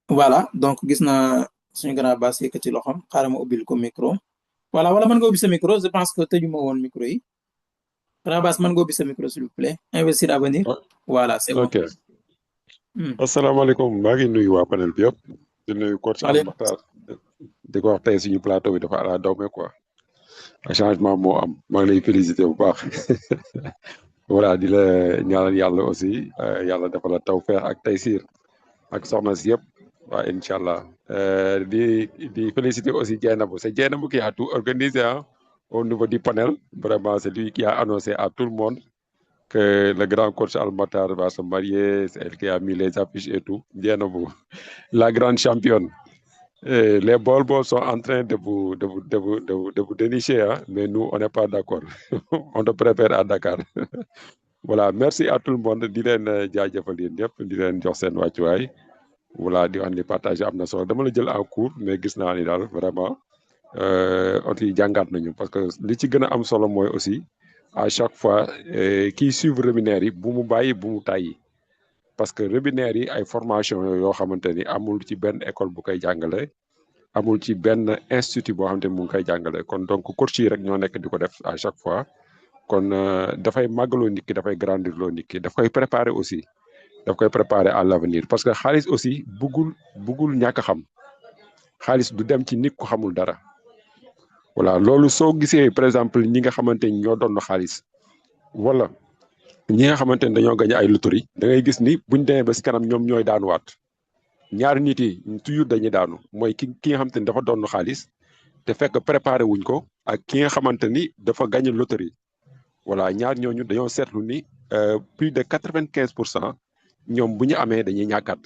voilà donc gis naa suñu grand bass yëkkati loxom xaaral ma ubbil ko micro voilà wala mën nga ubbi sa micro je pense que tëjuma woon micro yi grand bass mën nga ubbi sa micro s'il vous plaît investir avenir voilà c'est bon. ok asalaamaaleykum maa ngi nuyu waa panel bi yëpp di nuyu coach Makhtar di ko wax tey suñu plateau bi dafa ala dawme quoi changement moo am maa ngi lay féliciter bu baax voilà di la ñaanal yàlla aussi yàlla dafa la tawfeex ak taysiir ak soxna si yëpp waaw inchallah di féliciter aussi Dieynabou, c'est Dieynabou qui a tout organisé hein, au niveau du panel. Vraiment c'est lui qui a annoncé à tout le monde que le grand coach Al-Matar va se marier, c'est elle qui a mis les affiches et tout. Dieynabou, la grande championne. Et les bol sont en train de vous dénicher, hein, mais nous, on n'est pas d'accord. On te préfère à Dakar. Voilà, merci à tout le monde. Di leen jaajëfal yéen ñëpp di leen jox seen wàccuwaay. Voilà, di wax ni partage am na solo dama la jël en cours mais gis naa ni daal vraiment aussi jàngaat nañu parce que li ci gën a am solo mooy aussi à chaque fois kiy suivre webinaire yi bu mu bàyyi bu mu tàyyi. Parce que webinaire yi ay formation yoo xamante ni amul ci benn école bu koy jàngale. Amul ci benn institut boo xamante ni mu ngi koy jàngale kon donc coach yi rek ñoo nekk di ko def à chaque fois kon dafay màggaloo nit ki dafay grandir loo nit ki daf koy préparer aussi daf koy préparer à l'avenir parce que xaalis aussi buggul ñàkk a xam xaalis du dem ci nit ku xamul dara voilà loolu soo gisee par exemple ñi nga xamante ni ñoo doon xaalis wala ñi nga xamante ni dañoo gañ ay loterie da ngay gis ni buñ demee ba si kanam ñoom ñooy daanuwaat ñaari nit yi toujours dañuy daanu mooy ki nga xamante ni dafa doon xaalis te fekk préparé wuñ ko ak ki nga xamante ni dafa gagné loterie voilà ñaar ñooñu dañoo seetlu ni plus de 95% ñoom bu ñu amee dañuy ñàkkaat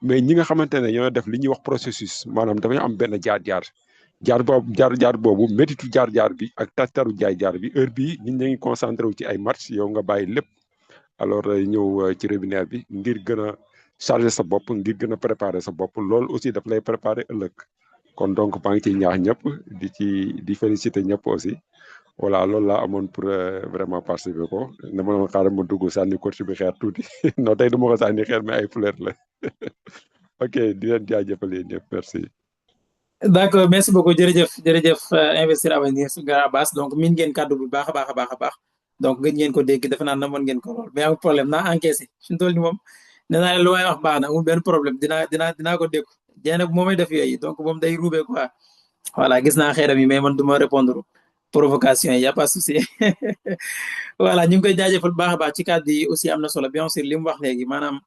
mais ñi nga xamante ne ñoo def li ñuy wax processus maanaam dafa am benn jaar-jaar boobu métitu jaar-jaar bi ak taru jaar bi heure bii nit ñi ngi concentré wu ci ay match yow nga bàyyi lépp alors ñëw ci webinaire bi ngir gën a charger sa bopp ngir gën a préparer sa bopp loolu aussi daf lay préparer ëllëg kon donc maa ngi ciy ñaax ñëpp di féliciter ñëpp aussi voilà loolu laa amoon pour vraiment participer ko dama doon xaaral ma dugg sànni coach bi xeer tuuti non tey du ma ko sànni xeer mais ay fleur la ok di leen jaajëfal yéen ñëpp merci. D'accord merci beaucoup jërëjëf jërëjëf investir avenir su Grand Abbas donc min ngeen kàddu bu baax a baax a baax a baax donc gën ngeen ko dégg defe naa namoon ngeen ko lool mais amul problème naa encaissé suñu tool ni moom nee naa lu waay wax baax na amul benn problème dinaa ko dégg jéena bu moomay def yooyu donc moom day ruubee quoi voilà gis naa xeeram yi mais man du ma répondre provocation yi y a pas souci voilà ñu ngi koy jaajëfal bu baax a baax ci kàddu yi aussi am na solo bien sûr li mu wax léegi maanaam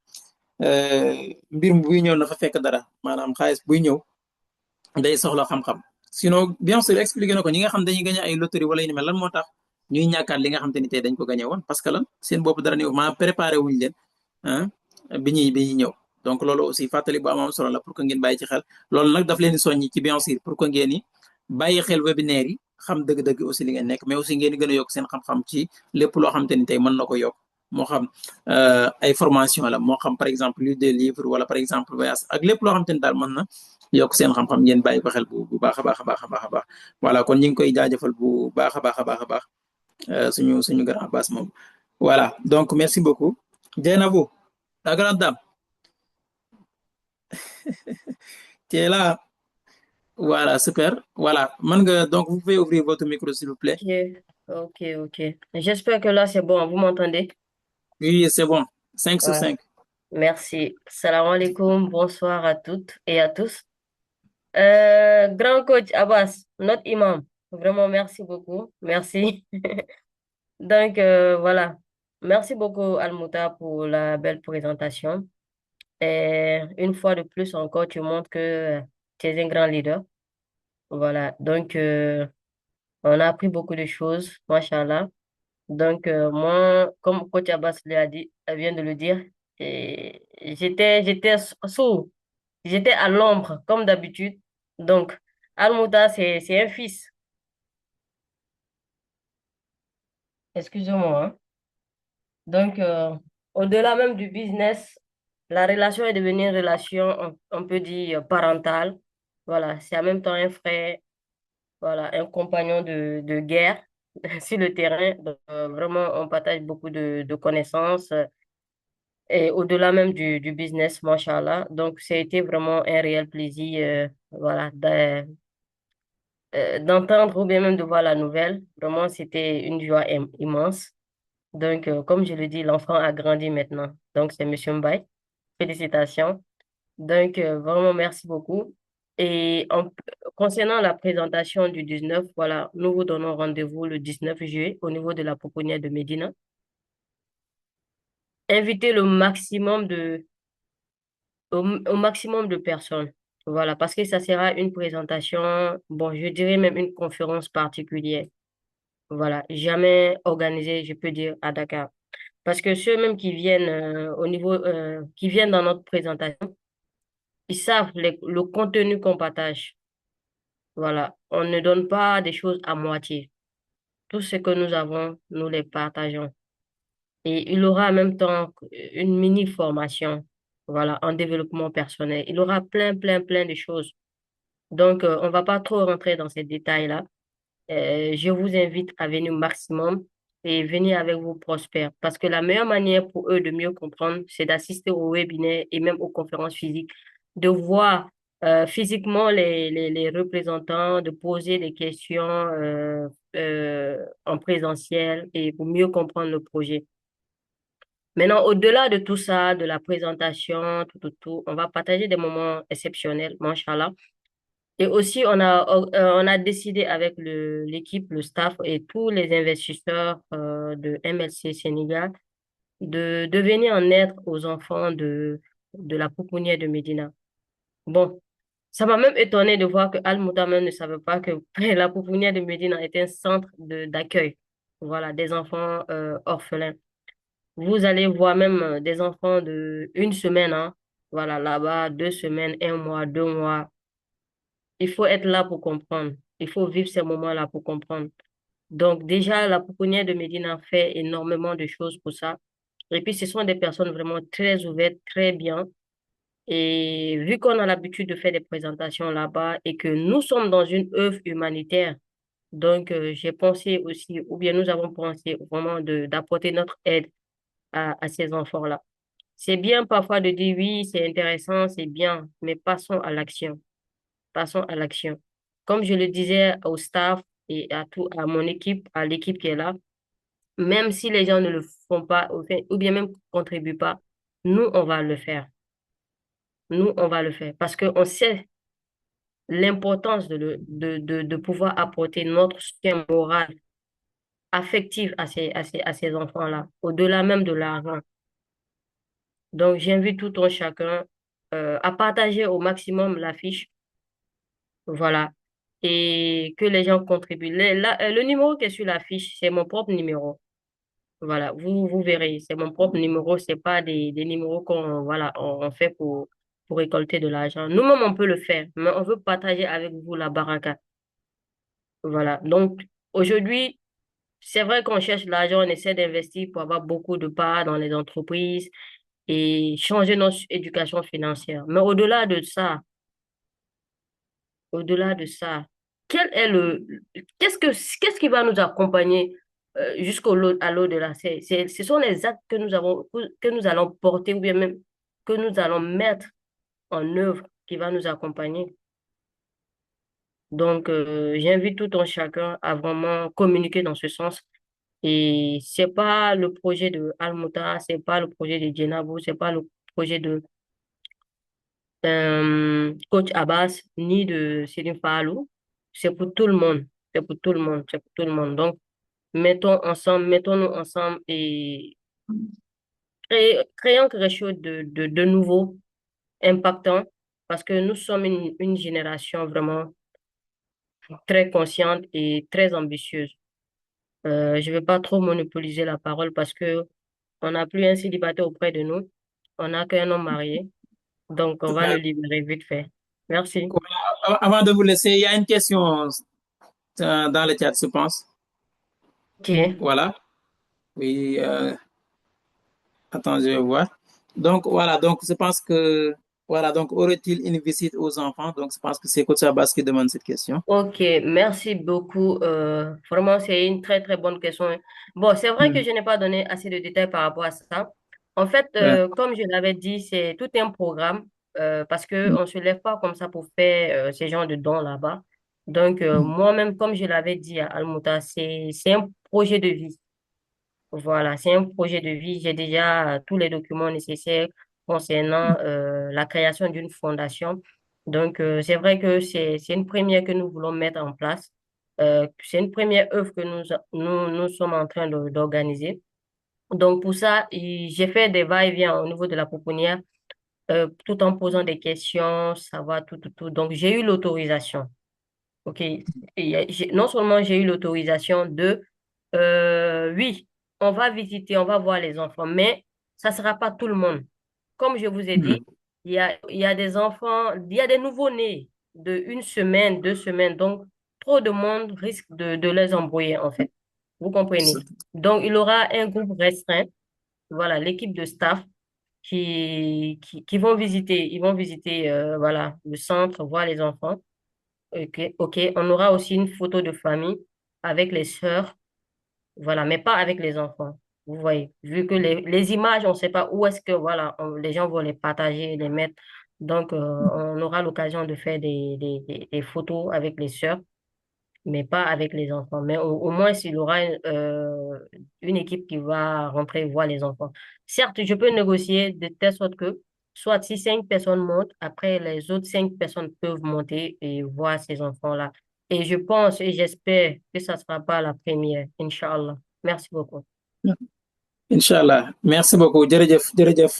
mbir mu buy ñëw na fa fekk dara maanaam xaalis buy ñëw day soxla xam-xam sinon bien sûr expliqué na ko ñi nga xam dañuy gagné ay loterie wala yu ni mel lan moo tax ñuy ñàkkaat li nga xam te ni tey dañ ko gagné woon parce que lan seen bopp dara ni maanaam préparé wuñ leen ah bi ñuy ñëw donc loolu aussi fàttali bu am solo la pour que ngeen bàyyi ci xel loolu nag daf leen di soññi ci bien sûr pour que ngeen ni bàyyi xel webinaire yi xam dëgg-dëgg aussi li ngeen nekk mais aussi ngeen di gën a yokk seen xam-xam ci lépp loo xam te ni tey mën na ko yokk moo xam ay formation la moo xam par exemple lu des livres wala par exemple voyage ak lépp loo xam te ni daal mën na yokk seen xam-xam ngeen bàyyi ko xel bu baax a baax a baax a baax a baax voilà kon ñu ngi koy jaajëfal bu baax a baax a baax a baax suñu grand Abbas moom voilà donc merci beaucoup Dieynabou la grande dame tu es là voilà super voilà man nga donc vous pouvez ouvrir votre micro s'il vous plaît. Ok. J'espère que là c'est bon, vous m'entendez? Oui c'est bon 5 sur 5. Merci. Salam alaikum, bonsoir à toutes et à tous. Grand coach Abbas, notre imam, vraiment merci beaucoup, merci. Donc voilà, merci beaucoup Al-Mouta pour la belle présentation. Et une fois de plus encore, tu montres que tu es un grand leader. Voilà, donc on a appris beaucoup de choses, machallah. Donc moi, comme coach Abbas vient de le dire, j'étais sourd, j'étais à l'ombre comme d'habitude. Donc Al-Mouta, c'est un fils. Excusez-moi, hein. Donc au-delà même du business, la relation est devenue une relation, on peut dire, parentale. Voilà, c'est en même temps un frère, voilà, un compagnon de guerre sur le terrain. Donc, vraiment, on partage beaucoup de connaissances et au-delà même du business, machallah. Donc, ça a été vraiment un réel plaisir, voilà, d'entendre ou bien même de voir la nouvelle. Vraiment, c'était une joie immense. Donc, comme je le dis, l'enfant a grandi maintenant. Donc, c'est Monsieur Mbaye. Félicitations. Donc, vraiment, merci beaucoup. Et concernant la présentation du 19, voilà, nous vous donnons rendez-vous le 19 juillet au niveau de la pouponnière de Médina. Invitez le maximum au maximum de personnes. Voilà, parce que ça sera une présentation, bon, je dirais même une conférence particulière. Voilà, jamais organisée, je peux dire, à Dakar. Parce que ceux même qui viennent qui viennent dans notre présentation, ils savent le contenu qu'on partage. Voilà, on ne donne pas des choses à moitié. Tout ce que nous avons, nous les partageons. Et il aura en même temps une mini formation, voilà, en développement personnel. Il aura plein de choses. Donc, on va pas trop rentrer dans ces détails-là. Je vous invite à venir au maximum et venir avec vos prospères. Parce que la meilleure manière pour eux de mieux comprendre, c'est d'assister aux webinaires et même aux conférences physiques, de voir physiquement les représentants, de poser des questions en présentiel et pour mieux comprendre le projet. Maintenant, au-delà de tout ça, de la présentation, tout, on va partager des moments exceptionnels, machallah. Et aussi, on a décidé avec l'équipe, le staff et tous les investisseurs de MLC Sénégal de venir en aide aux enfants de la pouponnière de Médina. Bon, ça m'a même étonné de voir que Al même ne savait pas que la pouponnière de Médina était un centre d'accueil. Voilà, des enfants orphelins. Vous allez voir même des enfants de une semaine, hein. Voilà, là-bas, 2 semaines, un mois, 2 mois. Il faut être là pour comprendre. Il faut vivre ces moments-là pour comprendre. Donc, déjà, la pouponnière de Médine fait énormément de choses pour ça. Et puis, ce sont des personnes vraiment très ouvertes, très bien. Et vu qu'on a l'habitude de faire des présentations là-bas et que nous sommes dans une œuvre humanitaire, donc j'ai pensé aussi, ou bien nous avons pensé vraiment d'apporter notre aide à ces enfants-là. C'est bien parfois de dire oui, c'est intéressant, c'est bien, mais passons à l'action. Passons à l'action. Comme je le disais au staff et à mon équipe, à l'équipe qui est là, même si les gens ne le font pas, ou bien même contribuent pas, nous, on va le faire. Nous, on va le faire parce qu'on sait l'importance de pouvoir apporter notre soutien moral, affectif à ces enfants-là, au-delà même de l'argent. Donc, j'invite tout un chacun à partager au maximum l'affiche. Voilà. Et que les gens contribuent. Le numéro qui est sur l'affiche, c'est mon propre numéro. Voilà. Vous verrez, c'est mon propre numéro. C'est pas des numéros voilà, on fait pour récolter de l'argent. Nous-mêmes, on peut le faire, mais on veut partager avec vous la baraka. Voilà. Donc, aujourd'hui, c'est vrai qu'on cherche l'argent, on essaie d'investir pour avoir beaucoup de parts dans les entreprises et changer notre éducation financière. Mais au-delà de ça, quel est qu'est-ce qui va nous accompagner à l'au-delà? Ce sont les actes que nous allons porter ou bien même que nous allons mettre en œuvre qui va nous accompagner. Donc, j'invite tout un chacun à vraiment communiquer dans ce sens. Et c'est pas le projet de Almuta, c'est pas le projet de Djenabou, c'est pas le projet de coach Abbas ni de Céline Fallou. C'est pour tout le monde. C'est pour tout le monde. C'est pour tout le monde. Donc, mettons-nous ensemble et créons quelque chose de nouveau, impactant, parce que nous sommes une génération vraiment très consciente et très ambitieuse. Je ne vais pas trop monopoliser la parole parce que on n'a plus un célibataire auprès de nous. On n'a qu'un homme marié. Donc, on va le libérer vite fait. Merci. Voilà. Avant de vous laisser, il y a une question dans le chat, je pense. Ok. Voilà. Oui, attends, je vais voir. Donc, voilà. Donc, je pense que, voilà. Donc, aurait-il une visite aux enfants? Donc, je pense que c'est Coach Abbas qui demande cette question. Ok, merci beaucoup. Vraiment, c'est une très bonne question. Bon, c'est vrai que Mhm. je n'ai pas donné assez de détails par rapport à ça. En fait, Ouais. comme je l'avais dit, c'est tout un programme parce que on se lève pas comme ça pour faire ces genres de dons là-bas. Donc, Mhm. moi-même, comme je l'avais dit à Almuta, c'est un projet de vie. Voilà, c'est un projet de vie. J'ai déjà tous les documents nécessaires concernant la création d'une fondation. Donc, c'est vrai que c'est une première que nous voulons mettre en place. C'est une première œuvre que nous sommes en train d'organiser. Donc, pour ça, j'ai fait des va-et-vient au niveau de la pouponnière tout en posant des questions, ça va, tout. Donc, j'ai eu l'autorisation. OK. Non seulement j'ai eu l'autorisation oui, on va visiter, on va voir les enfants, mais ça ne sera pas tout le monde. Comme je vous ai dit, il y a des enfants, il y a des nouveau-nés de 1 semaine, 2 semaines, donc trop de monde risque de les embrouiller, en fait. Vous comprenez? Donc, il y aura un groupe restreint, voilà, l'équipe de staff qui vont visiter, ils vont visiter, voilà, le centre, voir les enfants. OK. On aura aussi une photo de famille avec les sœurs, voilà, mais pas avec les enfants. Vous voyez, vu que les images, on ne sait pas où est-ce que, voilà, les gens vont les partager, les mettre. Donc, on aura l'occasion de faire des photos avec les sœurs, mais pas avec les enfants. Mais au moins, il y aura une équipe qui va rentrer voir les enfants. Certes, je peux négocier de telle sorte que, soit si 5 personnes montent, après les autres 5 personnes peuvent monter et voir ces enfants-là. Et je pense et j'espère que ça ne sera pas la première, Inch'Allah. Merci beaucoup. Inch'Allah merci beaucoup jërëjëf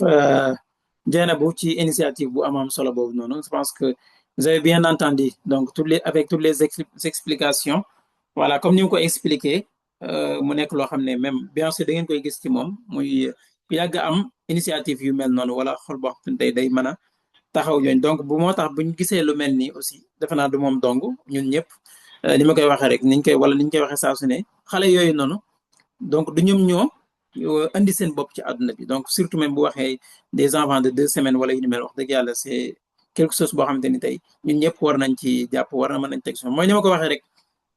Dieynabou ci initiative bu am solo boobu noonu je pense que vous avez bien entendu donc avec toutes les explications voilà comme ni nga ko expliqué mu nekk loo xam ne même bien sûr da ngeen koy gis ci moom muy yàgg am initiative yu mel noonu wala xol boo xam ne day mën a taxaw ñooñ donc bu moo tax buñ gisee lu mel nii aussi defe naa du moom dong ñun ñëpp ni ma koy waxee rek niñ koy waxee saa su ne xale yooyu noonu donc du ñoom ñoo andi seen bopp ci àdduna bi donc surtout même bu waxee des enfants de 2 semaines wala yu ni mel wax dëgg yàlla c'est quelque chose boo xamante ni tey ñun ñëpp war nañ ci jàpp war na mën nañ teg son mooy ni ma ko waxee rek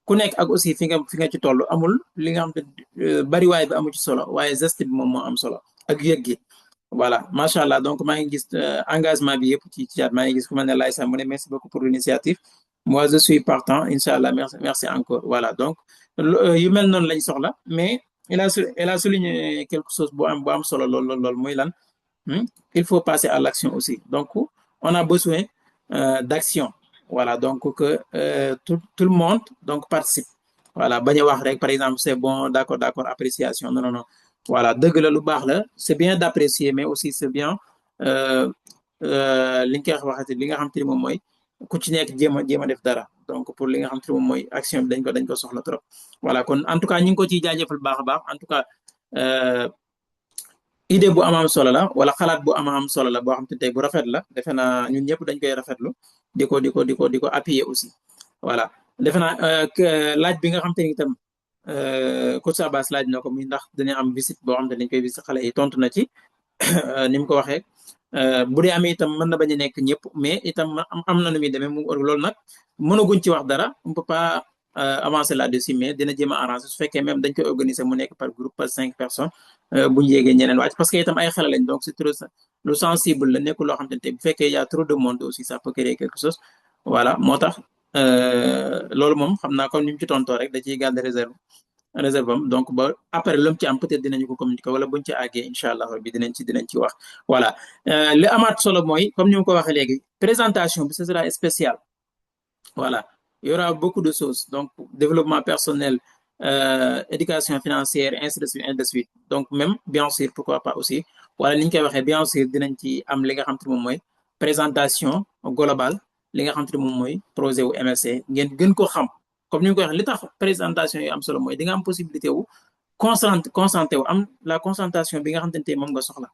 ku nekk ak aussi fi nga ci toll amul li nga xam te bariwaay bi amu ci solo waaye geste bi moom moo am solo ak yëg gi voilà macha allah donc maa ngi gis engagement bi yëpp ci chat maa ngi gis ku mel ne Laïssa mu ne merci beaucoup pour l'initiative moi je suis partant incha allah merci encore voilà donc yu mel noonu lañ soxla mais elle a souligné quelque chose bu am solo lool muy lan il faut passer à l'action aussi donc on a besoin d'action voilà donc que tout le monde donc participe voilà bañ a wax rek par exemple c'est bon d'accord appréciation non voilà dëgg la lu baax la c'est bien d'apprécier mais aussi c'est bien li nga koy waxati li nga xam te ni moom mooy ku ci nekk jéem a def dara donc pour li nga xam te ni moom mooy action bi dañ ko soxla trop voilà kon en tout cas ñu ngi ko ciy jaajëfal baax a baax en tout cas idée bu am solo la wala xalaat bu am solo la boo xam te tey bu rafet la defe naa ñun ñëpp dañ koy rafetlu di ko appuyer aussi voilà defe naa laaj bi nga xam te ni itam Coach Abass laaj na ko muy ndax dañu am visite boo xam te dañ koy visite xale yi tontu na ci ni mu ko waxee bu dee amee itam mën na bañ a nekk ñëpp mais itam am na nu muy demee mu loolu nag mënaguñ ci wax dara on peut pas avancer là-dessus mais dina jéem a arranger su fekkee même dañ koy organiser mu nekk par groupe par 5 personnes bu ñu yéegee ñeneen wàcc parce que itam ay xale lañ donc c'est trop lu sensible la nekkul loo xam te bu fekkee y a trop de monde aussi ça peut créer quelque chose voilà moo tax loolu moom xam naa comme ni mu ci tontoo rek da ciy garder réserve am donc ba après lu mu ci am peut-être dinañu ko communiquer wala buñ ci àggee incha allah rabbi dinañ ci wax voilà li amaat solo mooy comme ni ma ko waxee léegi présentation bi ce sera spécial voilà il y aura beaucoup de choses donc développement personnel éducation financière ainsi de suite donc même bien sûr pourquoi pas aussi wala ni ñu koy waxee bien sûr dinañ ci am li nga xam te moom mooy présentation globale li nga xam te moom mooy projet wu MSC ngeen gën ko xam comme ni ñu koy waxee li tax présentation yi am solo mooy di nga am possibilité wu concentré wu am la concentration bi nga xam te moom nga soxla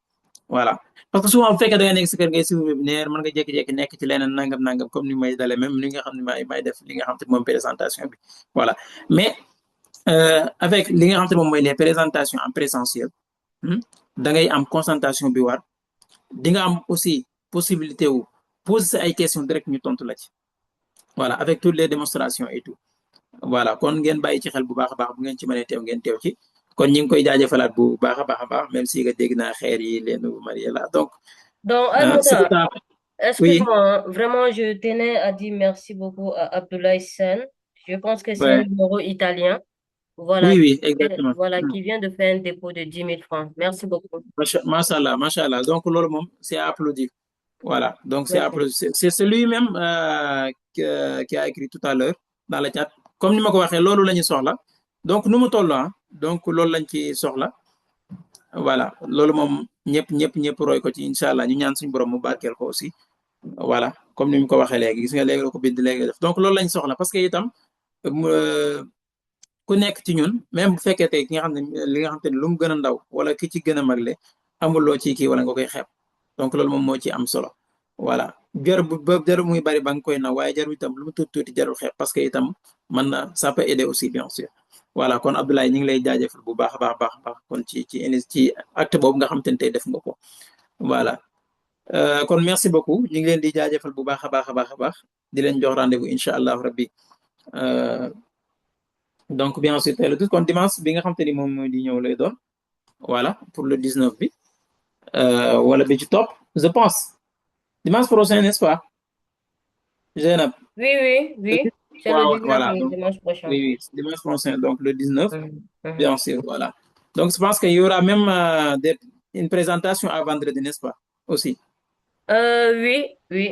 voilà parce que souvent bu fekkee da nga nekk si kër ngay suivre webinaire mën nga jékki-jékki nekk ci leneen nangam comme ni may dalee même li nga xam ne may def li nga xam te moom présentation bi voilà mais avec li nga xam te moom mooy les présentations en présentiel da ngay am concentration bi war di nga am aussi possibilité wu poser ay questions direct ñu tontu la ci voilà avec toutes les démonstrations et tout voilà kon ngeen bàyyi ci xel bu baax a baax bu ngeen ci mënee teew ngeen teew ci kon ñu ngi koy jaajëfalaat bu baax a baax même si nga dégg naa xeer yi leen Mariela donc Almouda, excuse-moi, vraiment, je tenais à dire merci beaucoup à Abdoulaye Sen. Je pense que c'est un numéro italien. Voilà, oui, exactement. Voilà, qui vient de faire un dépôt de 10 000 francs. Merci beaucoup. Machallah. Donc, loolu moom, c'est à applaudir. Voilà, donc c'est à applaudir. C'est celui-même qui a écrit tout à l'heure dans le chat. Comme ni ma ko waxee loolu la ñu soxla donc nu mu toll donc loolu lañ ci soxla voilà loolu moom ñëpp roy ko ci incha allah ñu ñaan suñu borom mu barkeel ko aussi voilà comme ni mu ko waxee léegi gis nga léegi la ko bind léegi def donc loolu lañ soxla parce que itam ku nekk ci ñun même bu fekkee tey ki nga xam ne li nga xam te ne lu mu gën a ndaw wala ki ci gën a magle amuloo ci kii wala nga koy xeeb donc loolu moom moo ci am solo voilà jarul muy bari ba nga koy naw waaye jarul itam lu mu tuuti jarul xeeb parce que itam mën na ça peut aider aussi bien sûr voilà kon Abdoulaye ñu ngi lay jaajëfal bu baax a baax kon ci acte boobu nga xam te ne tey def nga ko voilà kon merci beaucoup ñu ngi leen di jaajëfal bu baax a baax di leen jox rendez-vous incha allahu rabbi donc bien sûr tey la tout kon dimanche bi nga xam te ni moom mooy di ñëw lay doon voilà pour le 19 bi wala bi ci topp je pense dimanche prochain n'est-ce pas Zeynab Oui. C'est le 19, voilà oui, donc dimanche prochain. oui dimanche prochain donc le 19 Mhm. bien sûr voilà donc je pense qu'il y aura même une présentation à vendredi n'est-ce pas aussi Oui.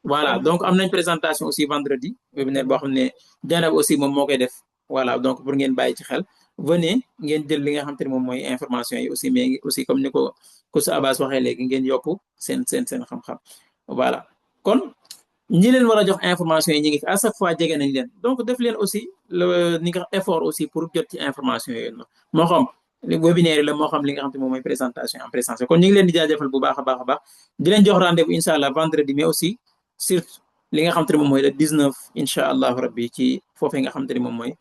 voilà donc am nañ présentation aussi vendredi webinaire boo xam ne Dieynaba aussi moom moo koy def voilà donc pour ngeen bàyyi ci xel venez ngeen jël li nga xam te ne moom mooy information yi aussi mais aussi comme ni ko su Abbas waxee léegi ngeen yokk seen xam-xam voilà kon ñi leen war a jox information yi ñu ngi fi à chaque fois jege nañ leen donc def leen aussi ni nga effort aussi pour jot ci information yooyu noonu moo xam webinaire la moo xam li nga xam te moom mooy présentation en présentiel kon ñu ngi leen di jaajëfal bu baax a baax di leen jox rendez-vous incha allah vendredi mais aussi surtout li nga xam te ne moom mooy le 19 incha allahu rabbi ci foofee nga xam te ne moom mooy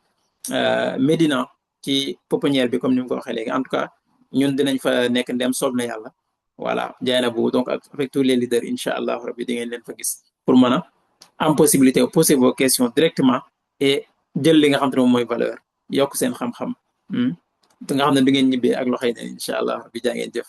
Médina ci pouponnière bi comme ni mu ko waxee léegi en tout cas ñun dinañ fa nekk ndem soob na yàlla voilà Dieynaba donc avec tous les leaders incha allahu rabbi di ngeen leen fa gis pour mën a am possibilité poser vos questions directement et jël li nga xam te ne moom mooy valeur yokk seen xam-xam nga xam ne du ngeen ñibbee ak loxoy neen incha allah rabbi jaa ngeen jëf